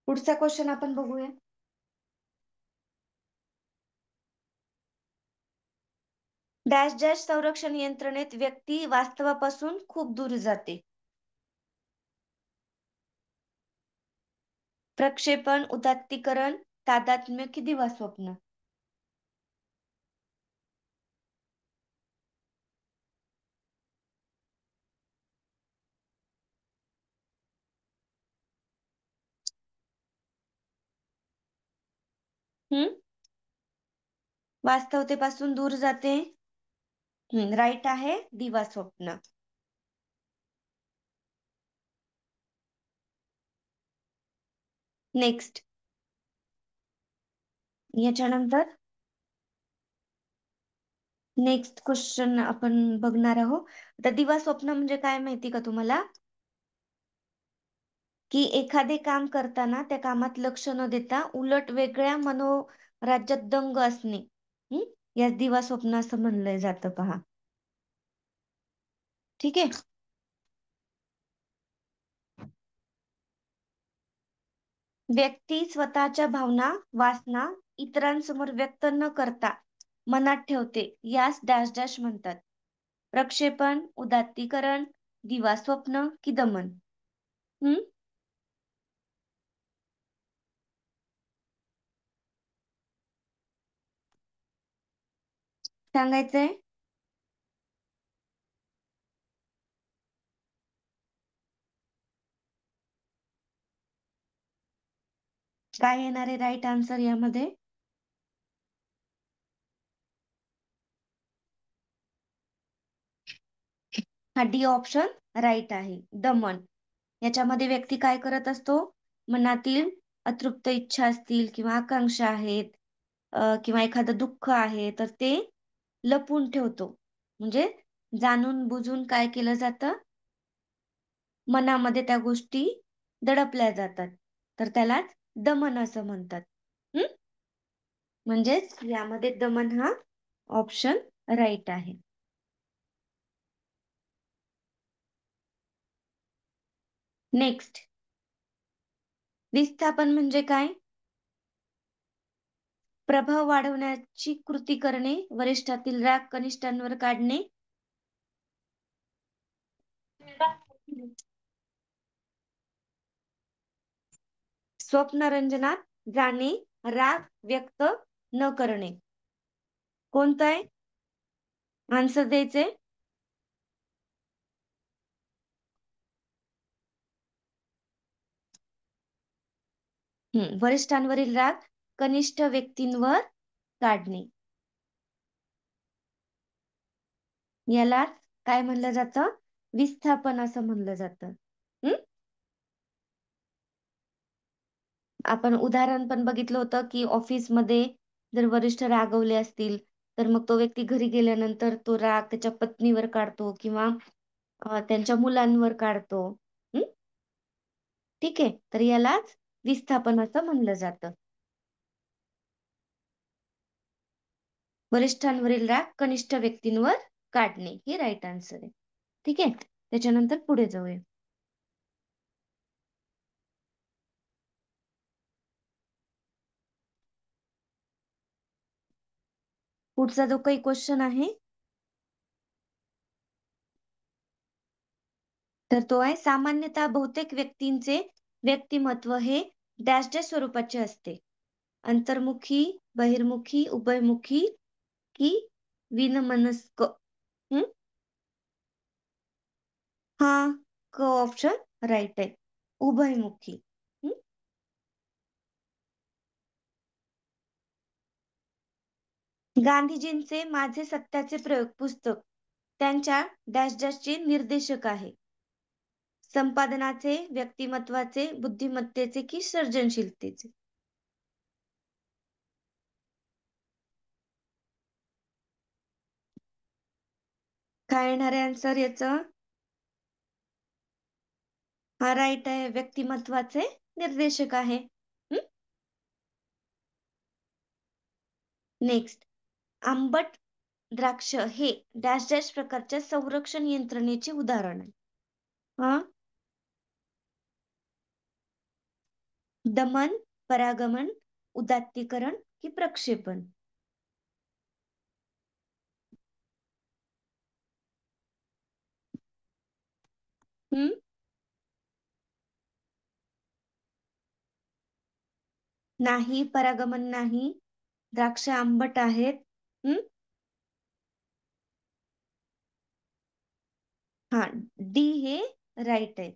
पुढचा क्वेश्चन आपण बघूया. डॅश डॅश संरक्षण यंत्रणेत व्यक्ती वास्तवापासून खूप दूर जाते. प्रक्षेपण, उदात्तीकरण, तादात्म्य की दिवा स्वप्न? हम्म वास्तवतेपासून दूर जाते. राईट आहे, दिवा स्वप्न. नेक्स्ट. याच्यानंतर नेक्स्ट क्वेश्चन आपण बघणार आहोत. आता दिवा स्वप्न म्हणजे काय माहिती का तुम्हाला? की एखादे काम करताना त्या कामात लक्ष न देता उलट वेगळ्या मनोराज्यात दंग असणे, यास दिवा स्वप्न असं म्हणलं जातं पहा. ठीक आहे. व्यक्ती स्वतःच्या भावना, वासना इतरांसमोर व्यक्त न करता मनात ठेवते, यास डॅश डॅश म्हणतात. प्रक्षेपण, उदात्तीकरण, दिवा स्वप्न की दमन? हम्म सांगायचंय. काय येणार आहे राईट आन्सर यामध्ये? हा, डी ऑप्शन राईट आहे, दमन. याच्यामध्ये व्यक्ती काय करत असतो? मनातील अतृप्त इच्छा असतील किंवा आकांक्षा आहेत, किंवा एखादं दुःख आहे तर ते लपून ठेवतो. म्हणजे जाणून बुजून काय केलं जातं? मनामध्ये त्या गोष्टी दडपल्या जातात. तर त्यालाच दमन असं म्हणतात. म्हणजेच यामध्ये दमन हा ऑप्शन राईट आहे. नेक्स्ट. विस्थापन म्हणजे काय? प्रभाव वाढवण्याची कृती करणे, वरिष्ठातील राग कनिष्ठांवर काढणे, स्वप्नरंजनात जाणे, राग व्यक्त न करणे. कोणतं आहे आन्सर द्यायचे? वरिष्ठांवरील राग कनिष्ठ व्यक्तींवर काढणे. याला काय म्हणलं जातं? विस्थापन असं म्हणलं जातं. आपण उदाहरण पण बघितलं होतं की ऑफिसमध्ये जर वरिष्ठ रागवले असतील तर मग तो व्यक्ती घरी गेल्यानंतर तो राग त्याच्या पत्नीवर काढतो किंवा त्यांच्या मुलांवर काढतो. ठीक आहे, तर यालाच विस्थापन असं म्हणलं जातं. वरिष्ठांवरील राग कनिष्ठ व्यक्तींवर काढणे हे राईट आन्सर आहे. ठीक आहे, त्याच्यानंतर पुढे जाऊया. पुढचा जो काही क्वेश्चन आहे तर तो आहे, सामान्यतः बहुतेक व्यक्तींचे व्यक्तिमत्व हे डॅश डॅश स्वरूपाचे असते. अंतर्मुखी, बहिर्मुखी, उभयमुखी की विनमनस्क. हा क ऑप्शन राईट आहे, उभयमुखी. गांधीजींचे माझे सत्याचे प्रयोग पुस्तक त्यांच्या डॅश डॅशचे निर्देशक आहे. संपादनाचे, व्यक्तिमत्वाचे, बुद्धिमत्तेचे की सर्जनशीलतेचे? काय येणार आहे आन्सर याचं? हा राईट आहे, व्यक्तिमत्वाचे निर्देशक आहे. नेक्स्ट, आंबट द्राक्ष हे डॅश डॅश प्रकारच्या संरक्षण यंत्रणेचे उदाहरण आहे. हा दमन, परागमन, उदात्तीकरण की प्रक्षेपण? नाही, परागमन नाही. द्राक्ष आंबट आहेत. हा डी हे राईट आहे.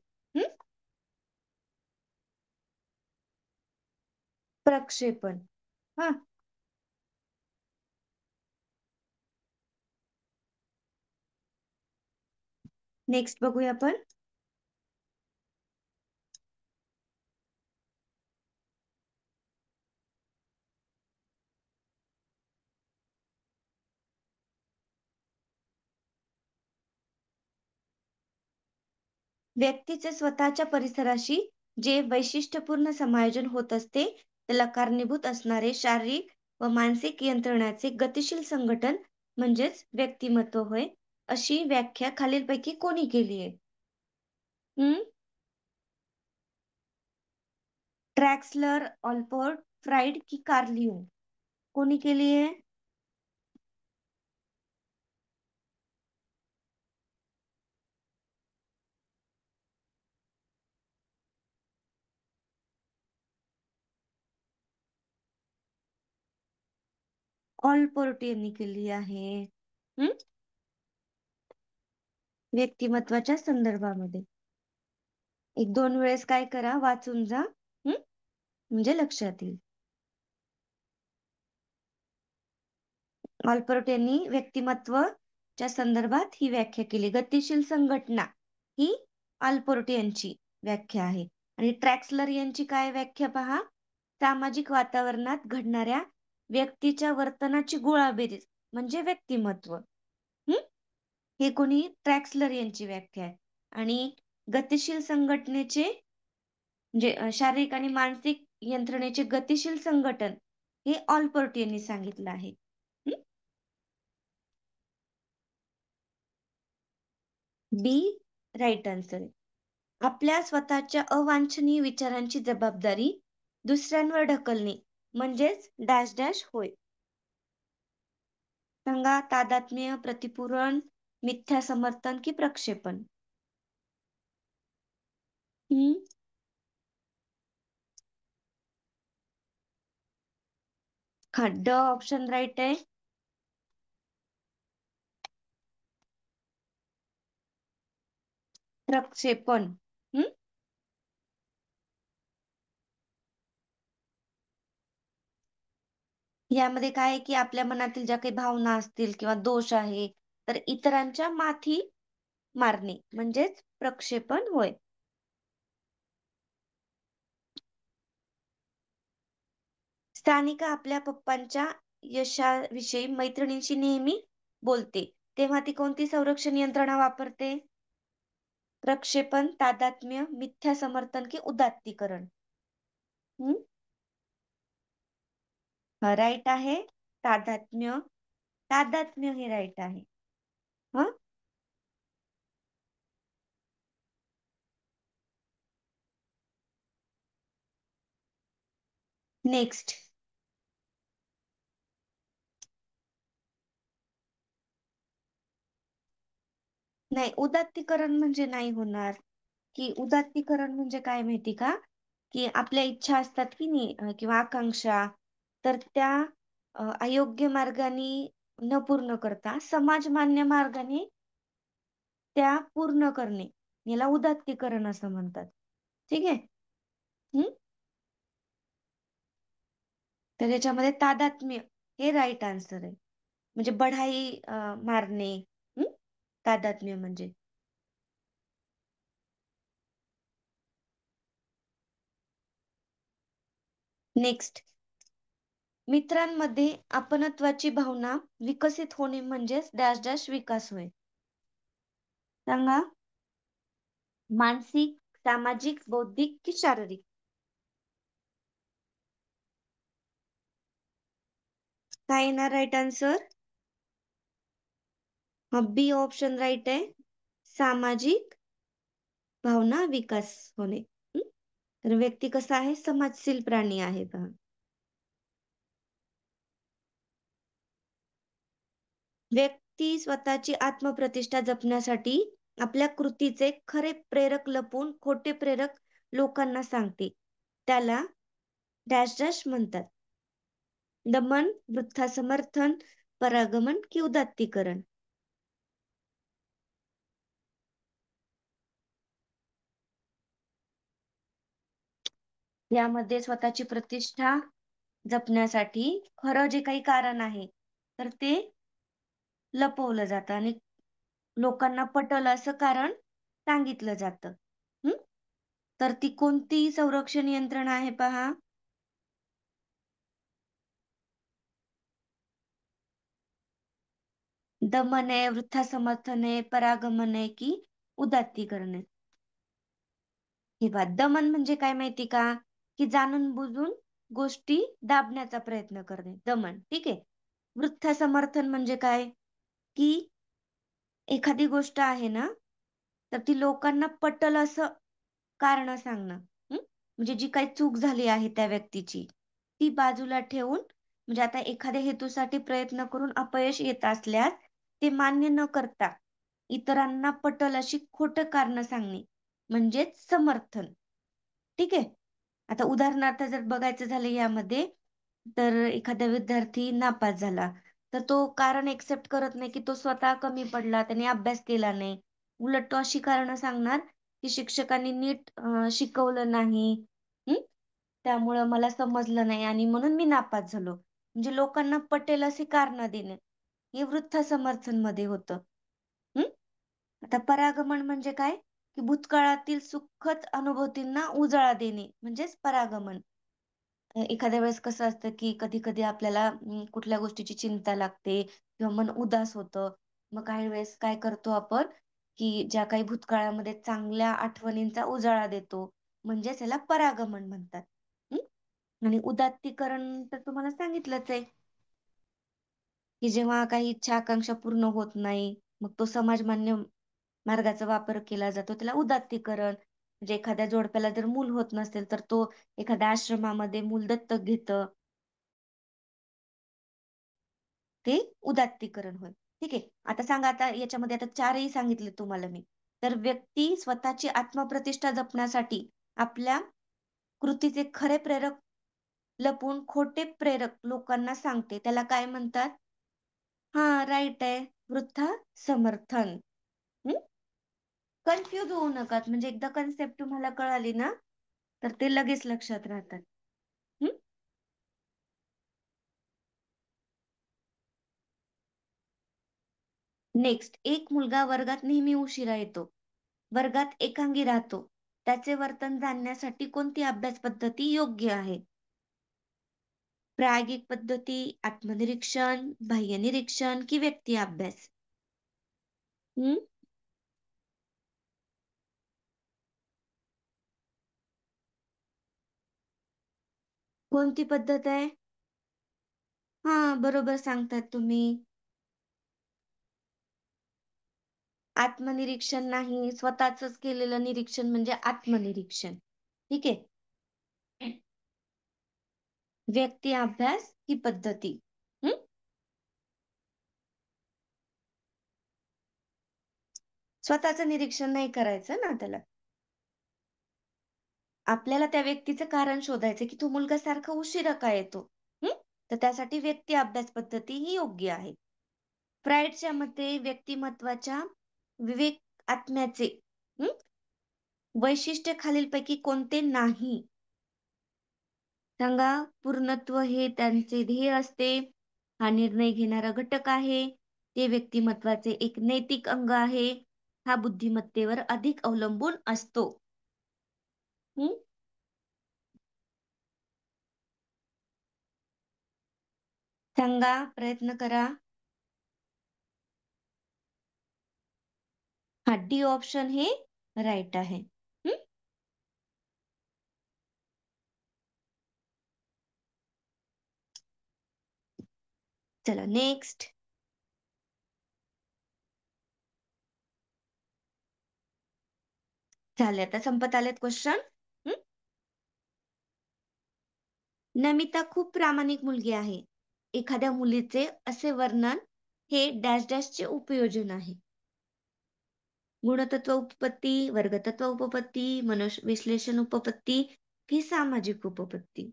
प्रक्षेपण. हा नेक्स्ट बघूया आपण. व्यक्तीचे स्वतःच्या परिसराशी जे वैशिष्ट्यपूर्ण समायोजन होत असते त्याला कारणीभूत असणारे शारीरिक व मानसिक यंत्रणाचे गतिशील संघटन म्हणजेच व्यक्तिमत्व होय, अशी व्याख्या खालीलपैकी कोणी केली आहे? ट्रॅक्सलर, ऑलपोर्ट, फ्राइड की कार्ल युंग? कोणी केली आहे? ऑलपोर्ट यांनी केली आहे. व्यक्तिमत्वाच्या संदर्भामध्ये. एक दोन वेळेस काय करा, वाचून जा, म्हणजे लक्षात येईल. ऑलपोर्ट यांनी व्यक्तिमत्वच्या संदर्भात ही व्याख्या केली. गतिशील संघटना ही ऑलपोर्ट यांची व्याख्या आहे. आणि ट्रॅक्सलर यांची काय व्याख्या पहा, सामाजिक वातावरणात घडणाऱ्या व्यक्तीच्या वर्तनाची गोळाबेरीज म्हणजे व्यक्तिमत्व. हे कोणी? ट्रॅक्सलर यांची व्याख्या आहे. आणि गतिशील संघटनेचे म्हणजे शारीरिक आणि मानसिक यंत्रणेचे गतिशील संघटन हे ऑलपोर्ट यांनी सांगितलं आहे. बी राईट आन्सर आहे. आपल्या स्वतःच्या अवांछनीय विचारांची जबाबदारी दुसऱ्यांवर ढकलणे म्हणजेच डॅश डॅश होय. सांगा, तादात्म्य, प्रतिपूरण, मिथ्या समर्थन की प्रक्षेपण? हम्म. हा, ड ऑप्शन राईट आहे. प्रक्षेपण. यामध्ये काय आहे की आपल्या मनातील ज्या काही भावना असतील किंवा दोष आहे तर इतरांच्या माथी मारणे म्हणजेच प्रक्षेपण होय. स्थानिका आपल्या पप्पांच्या यशाविषयी मैत्रिणींशी नेहमी बोलते तेव्हा ती कोणती संरक्षण यंत्रणा वापरते? प्रक्षेपण, तादात्म्य, मिथ्या समर्थन की उदात्तीकरण? राईट आहे तादात्म्य. तादात्म्य हे राईट आहे. ह नेक्स्ट. नाही, उदात्तीकरण म्हणजे नाही होणार. की उदात्तीकरण म्हणजे काय माहिती का, की आपल्या इच्छा असतात की नाही किंवा आकांक्षा, तर त्या अयोग्य मार्गाने न पूर्ण करता समाजमान्य मार्गाने त्या पूर्ण करणे, याला उदात्तीकरण असं म्हणतात. ठीक आहे. तर याच्यामध्ये तादात्म्य हे राईट आन्सर आहे. म्हणजे बढाई मारणे. हम्म तादात्म्य म्हणजे. नेक्स्ट. मित्रांमध्ये आपणत्वाची भावना विकसित होणे म्हणजेच डॅश डॅश विकास होय. सांगा. मानसिक, सामाजिक, बौद्धिक की शारीरिक? काय येणार राईट आन्सर? बी ऑप्शन राईट आहे. सामाजिक भावना विकास होणे. तर व्यक्ती कसा आहे? समाजशील प्राणी आहे पहा. व्यक्ती स्वतःची आत्मप्रतिष्ठा जपण्यासाठी आपल्या कृतीचे खरे प्रेरक लपवून खोटे प्रेरक लोकांना सांगते, त्याला डॅश डॅश म्हणतात. दमन, वृत्थासमर्थन, परागमन की उदात्तीकरण? यामध्ये स्वतःची प्रतिष्ठा जपण्यासाठी खरं जे काही कारण आहे तर ते लपवलं जातं आणि लोकांना पटल असं कारण सांगितलं जातं. तर ती कोणती संरक्षण यंत्रणा आहे पहा? दमन आहे, वृत्थासमर्थन आहे, परागमन आहे की उदात्तीकरण आहे? हे पहा, दमन म्हणजे काय माहिती का, की जाणून बुजून गोष्टी दाबण्याचा प्रयत्न करणे, दमन. ठीक आहे. वृत्थासमर्थन म्हणजे काय, की एखादी गोष्ट आहे ना तर ती लोकांना पटल असं कारण सांगणं. म्हणजे जी काही चूक झाली आहे त्या व्यक्तीची ती बाजूला ठेवून, म्हणजे आता एखाद्या हेतूसाठी प्रयत्न करून अपयश येत असल्यास ते मान्य न करता इतरांना पटल अशी खोटं कारण सांगणे म्हणजेच समर्थन. ठीक आहे. आता उदाहरणार्थ जर बघायचं झालं यामध्ये, तर एखादा विद्यार्थी नापास झाला तर तो कारण एक्सेप्ट करत नाही की तो स्वतः कमी पडला, त्याने अभ्यास केला नाही. उलट तो अशी कारणं सांगणार की शिक्षकांनी नीट शिकवलं नाही, त्यामुळं मला समजलं नाही आणि म्हणून मी नापास झालो. म्हणजे लोकांना पटेल अशी कारणं देणे, हे वृत्थसमर्थन मध्ये होतं. आता परागमन म्हणजे काय, की भूतकाळातील सुखद अनुभूतींना उजाळा देणे म्हणजेच परागमन. एखाद्या वेळेस कसं असतं की कधी कधी आपल्याला कुठल्या गोष्टीची चिंता लागते किंवा मन उदास होतं. मग काही वेळेस काय करतो आपण, की ज्या काही भूतकाळामध्ये चांगल्या आठवणींचा उजाळा देतो, म्हणजेच याला परागमन म्हणतात. आणि उदात्तीकरण तर तुम्हाला सांगितलंच आहे, की जेव्हा काही इच्छा आकांक्षा पूर्ण होत नाही मग तो समाजमान्य मार्गाचा वापर केला जातो, त्याला उदात्तीकरण. म्हणजे एखाद्या जोडप्याला जर मूल होत नसेल तर तो एखाद्या आश्रमामध्ये मूल दत्तक घेतं, ते उदात्तीकरण होय. ठीक आहे. आता सांगा, आता याच्यामध्ये आता चारही सांगितले तुम्हाला मी. तर व्यक्ती स्वतःची आत्मप्रतिष्ठा जपण्यासाठी आपल्या कृतीचे खरे प्रेरक लपून खोटे प्रेरक लोकांना सांगते त्याला काय म्हणतात? हा, राईट आहे, वृथा समर्थन. कन्फ्युज होऊ नका, म्हणजे एकदा कन्सेप्ट तुम्हाला कळाली ना तर ते लगेच लक्षात राहतात. नेक्स्ट, एक मुलगा वर्गात नेहमी उशिरा येतो, वर्गात एकांगी राहतो, त्याचे वर्तन जाणण्यासाठी कोणती अभ्यास पद्धती योग्य आहे? प्रायोगिक पद्धती, आत्मनिरीक्षण, बाह्य निरीक्षण की व्यक्ती अभ्यास? कोणती पद्धत आहे? हा, बरोबर सांगतात तुम्ही. आत्मनिरीक्षण नाही, स्वतःच केलेलं निरीक्षण म्हणजे आत्मनिरीक्षण. ठीक आहे. व्यक्ती अभ्यास ही पद्धती. स्वतःचं निरीक्षण नाही करायचं ना त्याला. आपल्याला त्या व्यक्तीचं कारण शोधायचं की तो मुलगा सारखा उशिरा का येतो. तर त्यासाठी व्यक्ती अभ्यास पद्धती ही योग्य आहे. फ्रायडच्या मते व्यक्तिमत्वाच्या विवेक आत्म्याचे वैशिष्ट्य खालीलपैकी कोणते नाही? सांगा. पूर्णत्व हे त्यांचे ध्येय असते, हा निर्णय घेणारा घटक आहे, ते व्यक्तिमत्वाचे एक नैतिक अंग आहे, हा बुद्धिमत्तेवर अधिक अवलंबून असतो. सांगा, प्रयत्न करा. हा, डी ऑप्शन हे राईट आहे. चला नेक्स्ट. झाले, आता संपत आलेत क्वेश्चन. नमिता खूप प्रामाणिक मुलगी आहे. एखाद्या मुलीचे असे वर्णन हे डॅश डॅशचे उपयोजन आहे. गुणतत्व उपपत्ती, वर्गतत्व उपपत्ती, मनोविश्लेषण उपपत्ती की सामाजिक उपपत्ती?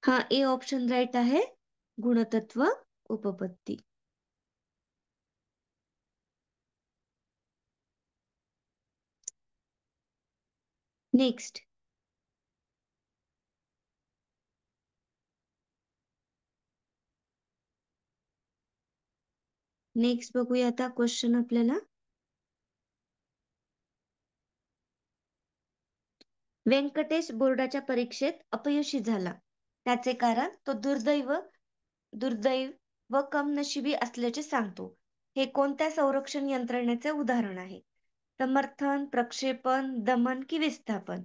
हा, ए ऑप्शन राईट आहे, गुणतत्व उपपत्ती. नेक्स्ट. नेक्स्ट बघूया आता क्वेश्चन आपल्याला. व्यंकटेश बोर्डाच्या परीक्षेत अपयशी झाला, त्याचे कारण तो दुर्दैव व कमनशिबी असल्याचे सांगतो. हे कोणत्या संरक्षण यंत्रणेचे उदाहरण आहे? समर्थन, प्रक्षेपण, दमन की विस्थापन?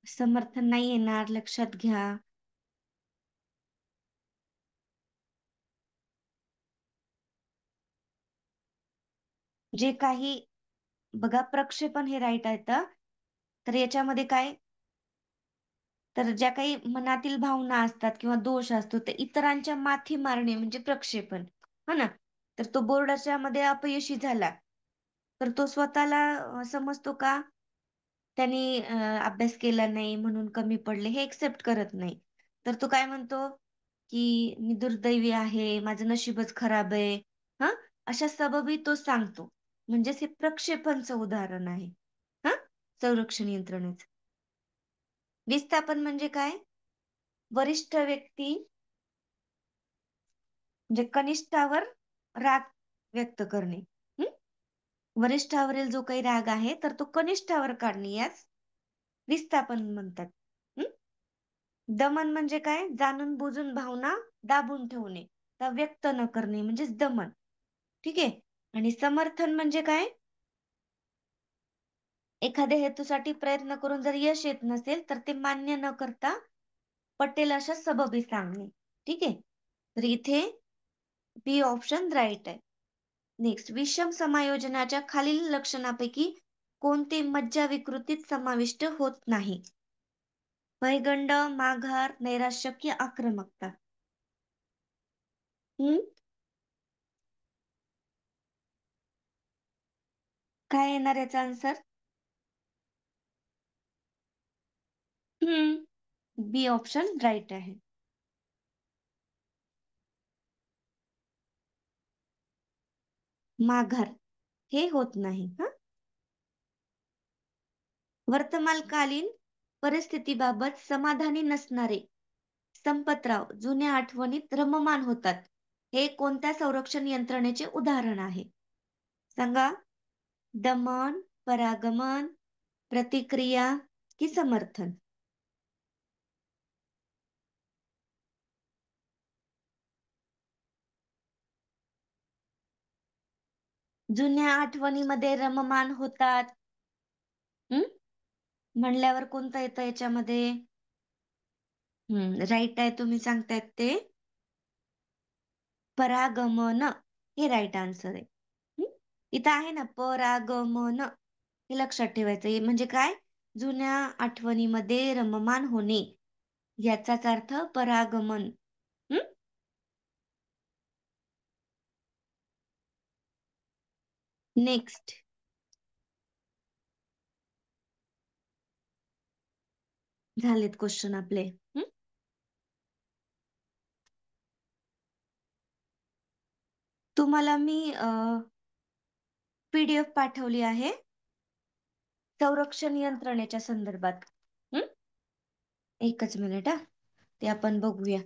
समर्थन नाही येणार, लक्षात घ्या. जे काही बघा, प्रक्षेपण हे राईट आहे. तर याच्यामध्ये काय, तर ज्या काही मनातील भावना असतात किंवा दोष असतो ते इतरांच्या माथी मारणे म्हणजे प्रक्षेपण, हा ना. तर तो बोर्डाच्या मध्ये अपयशी झाला, तर तो स्वतःला समजतो का त्यांनी अभ्यास केला नाही म्हणून कमी पडले हे एक्सेप्ट करत नाही. तर तो काय म्हणतो की मी दुर्दैवी आहे, माझं नशीबच खराब आहे, हा, अशा सबबी तो सांगतो. म्हणजेच हे प्रक्षेपणचं उदाहरण आहे, हा, संरक्षण यंत्रणेचं. विस्थापन म्हणजे काय? वरिष्ठ व्यक्ती म्हणजे कनिष्ठावर राग व्यक्त करणे. वरिष्ठावरील जो काही राग आहे तर तो कनिष्ठावर काढणे, यास विस्थापन म्हणतात. दमन म्हणजे काय? जाणून बुजून भावना दाबून ठेवणे, त्या व्यक्त न करणे म्हणजेच दमन. ठीक आहे. आणि समर्थन म्हणजे काय? एखाद्या हेतूसाठी प्रयत्न करून जर यश येत नसेल तर ते मान्य न करता पटेल अशा सबबी सांगणे. ठीक आहे. तर इथे बी ऑप्शन राईट आहे. नेक्स्ट, विषम समायोजनाच्या खालील लक्षणापैकी कोणते मज्जा विकृतीत समाविष्ट होत नाही? वैगंड, माघार, नैराश्य की आक्रमकता? हम्म काय येणार याचा आन्सर? बी ऑप्शन राईट आहे. माघार हे होत नाही. वर्तमानकालीन परिस्थितीबाबत समाधानी नसणारे संपतराव जुन्या आठवणीत रममान होतात, हे कोणत्या संरक्षण यंत्रणेचे उदाहरण आहे? सांगा. दमन, परागमन, प्रतिक्रिया की समर्थन? जुन्या आठवणीमध्ये रममान होतात म्हणल्यावर कोणतं येतं याच्यामध्ये? राईट आहे, तुम्ही सांगतायत ते परागमन हे राईट आन्सर आहे. इथं आहे ना परागमन, हे लक्षात ठेवायचं. हे म्हणजे काय? जुन्या आठवणीमध्ये रममान होणे याचाच अर्थ परागमन. नेक्स्ट, झालेत क्वेश्चन आपले. तुम्हाला मी PDF पाठवली आहे संरक्षण यंत्रणेच्या संदर्भात. एकच मिनिट ते आपण बघूया.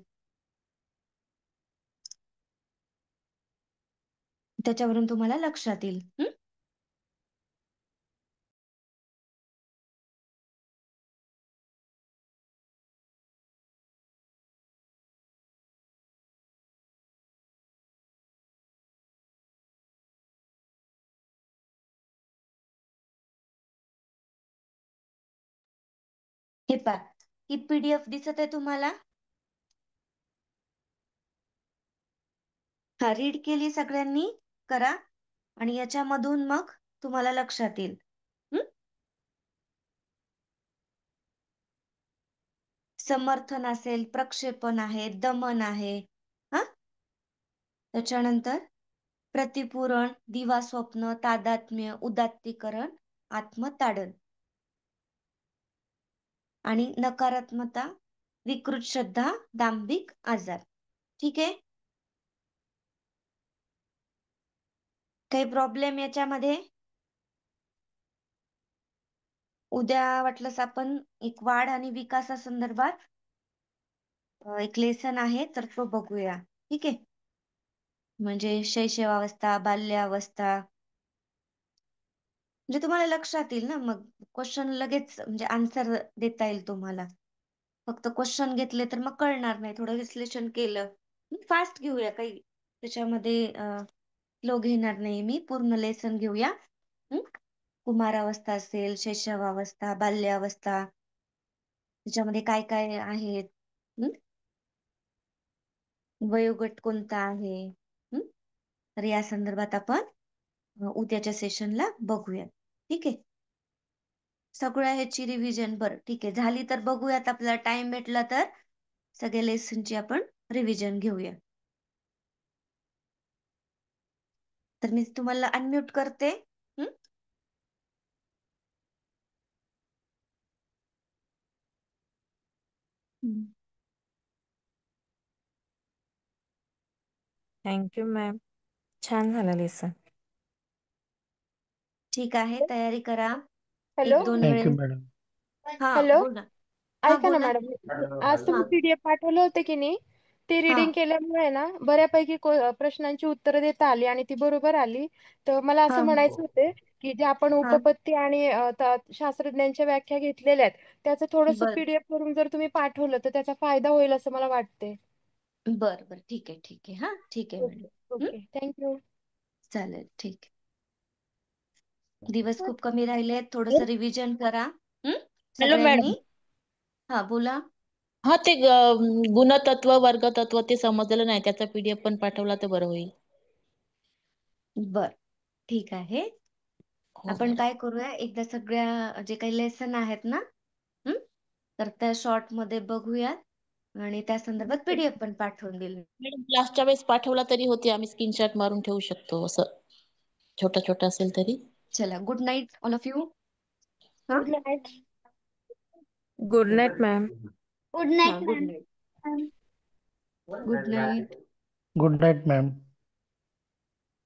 त्याच्यावरून तुम्हाला लक्षात येईल. हे पहा, ही PDF दिसत आहे तुम्हाला? हा, रीड केली सगळ्यांनी? करा आणि याच्यामधून मग तुम्हाला लक्षात येईल. समर्थन असेल, प्रक्षेपण आहे, दमन आहे. त्याच्यानंतर प्रतिपुरण, दिवा स्वप्न, तादात्म्य, उदात्तीकरण, आत्मताडन आणि नकारात्मकता, विकृत श्रद्धा, दांभिक आजार. ठीक आहे? काही प्रॉब्लेम याच्यामध्ये? उद्या वाटलंच आपण एक वाढ आणि विकासासंदर्भात एक लेसन आहे, तर तो बघूया. ठीक आहे? म्हणजे शैशवावस्था, बाल्यावस्था, म्हणजे तुम्हाला लक्षात येईल ना, मग क्वेश्चन लगेच म्हणजे आन्सर देता येईल तुम्हाला. फक्त क्वेश्चन घेतले तर मग कळणार नाही. थोडं विश्लेषण केलं, फास्ट घेऊया, काही त्याच्यामध्ये स्लो घेणार नाही मी. पूर्ण लेसन घेऊया. कुमारावस्था असेल, शैशवावस्था, बाल्यावस्था, त्याच्यामध्ये काय काय आहेत, वयोगट कोणता आहे, तर या संदर्भात आपण उद्याच्या सेशनला बघूया. ठीक आहे? सगळ्या ह्याची रिव्हिजन. बरं, ठीक आहे, झाली तर बघूयात. आपला टाइम भेटला तर सगळ्या लेसनची आपण रिव्हिजन घेऊया. तर मी तुम्हाला अनम्यूट करते. थँक्यू मॅम, छान झालं लेसन. ठीक आहे, तयारी करा. हॅलो 1-2 थँक्यू वेळेस. मॅडम. हा, हॅलो, बोला. हा, ऐका ना बोला. मॅडम, आज तुम्ही हा, PDF पाठवलं होते की नाही, ते हा, रिडिंग केल्यामुळे ना बऱ्यापैकी प्रश्नांची उत्तरं देता आली आणि ती बरोबर आली. तर मला हा, असं म्हणायचं होते की जे आपण हा. उपपत्ती आणि शास्त्रज्ञांच्या व्याख्या घेतलेल्या आहेत, त्याचं थोडंसं बर PDF करून जर तुम्ही पाठवलं तर त्याचा फायदा होईल असं मला वाटते. बर बर, ठीक आहे, ठीक आहे. हा, ठीक आहे ओके मॅडम. Okay, thank you. चालेल, ठीक आहे. दिवस खूप कमी राहिले, थोडस रिव्हिजन करा हॅलो सगळ्यांनी. मॅडम. हा, बोला. हा, ते गुणतत्व वर्गतत्व ते समजलेलं नाही, त्याचा PDF पण पाठवला तर बरं होईल. बर, ठीक आहे. हो आपण मॅडम. काय करूया, एकदा सगळ्या जे काही लेसन आहेत ना, हं? तर त्या शॉर्ट मध्ये बघूयात आणि त्या संदर्भात पीडीएफ पण पाठवून देईल. मॅडम क्लासच्या वेळेस पाठवला तरी होते, आम्ही स्क्रीनशॉट मारून ठेवू शकतो, असं छोटा छोटा असेल तरी. चला, good night all of you. हा good night. Good night ma'am. Good हा, night good ma'am. Night. Good night. Good night ma'am.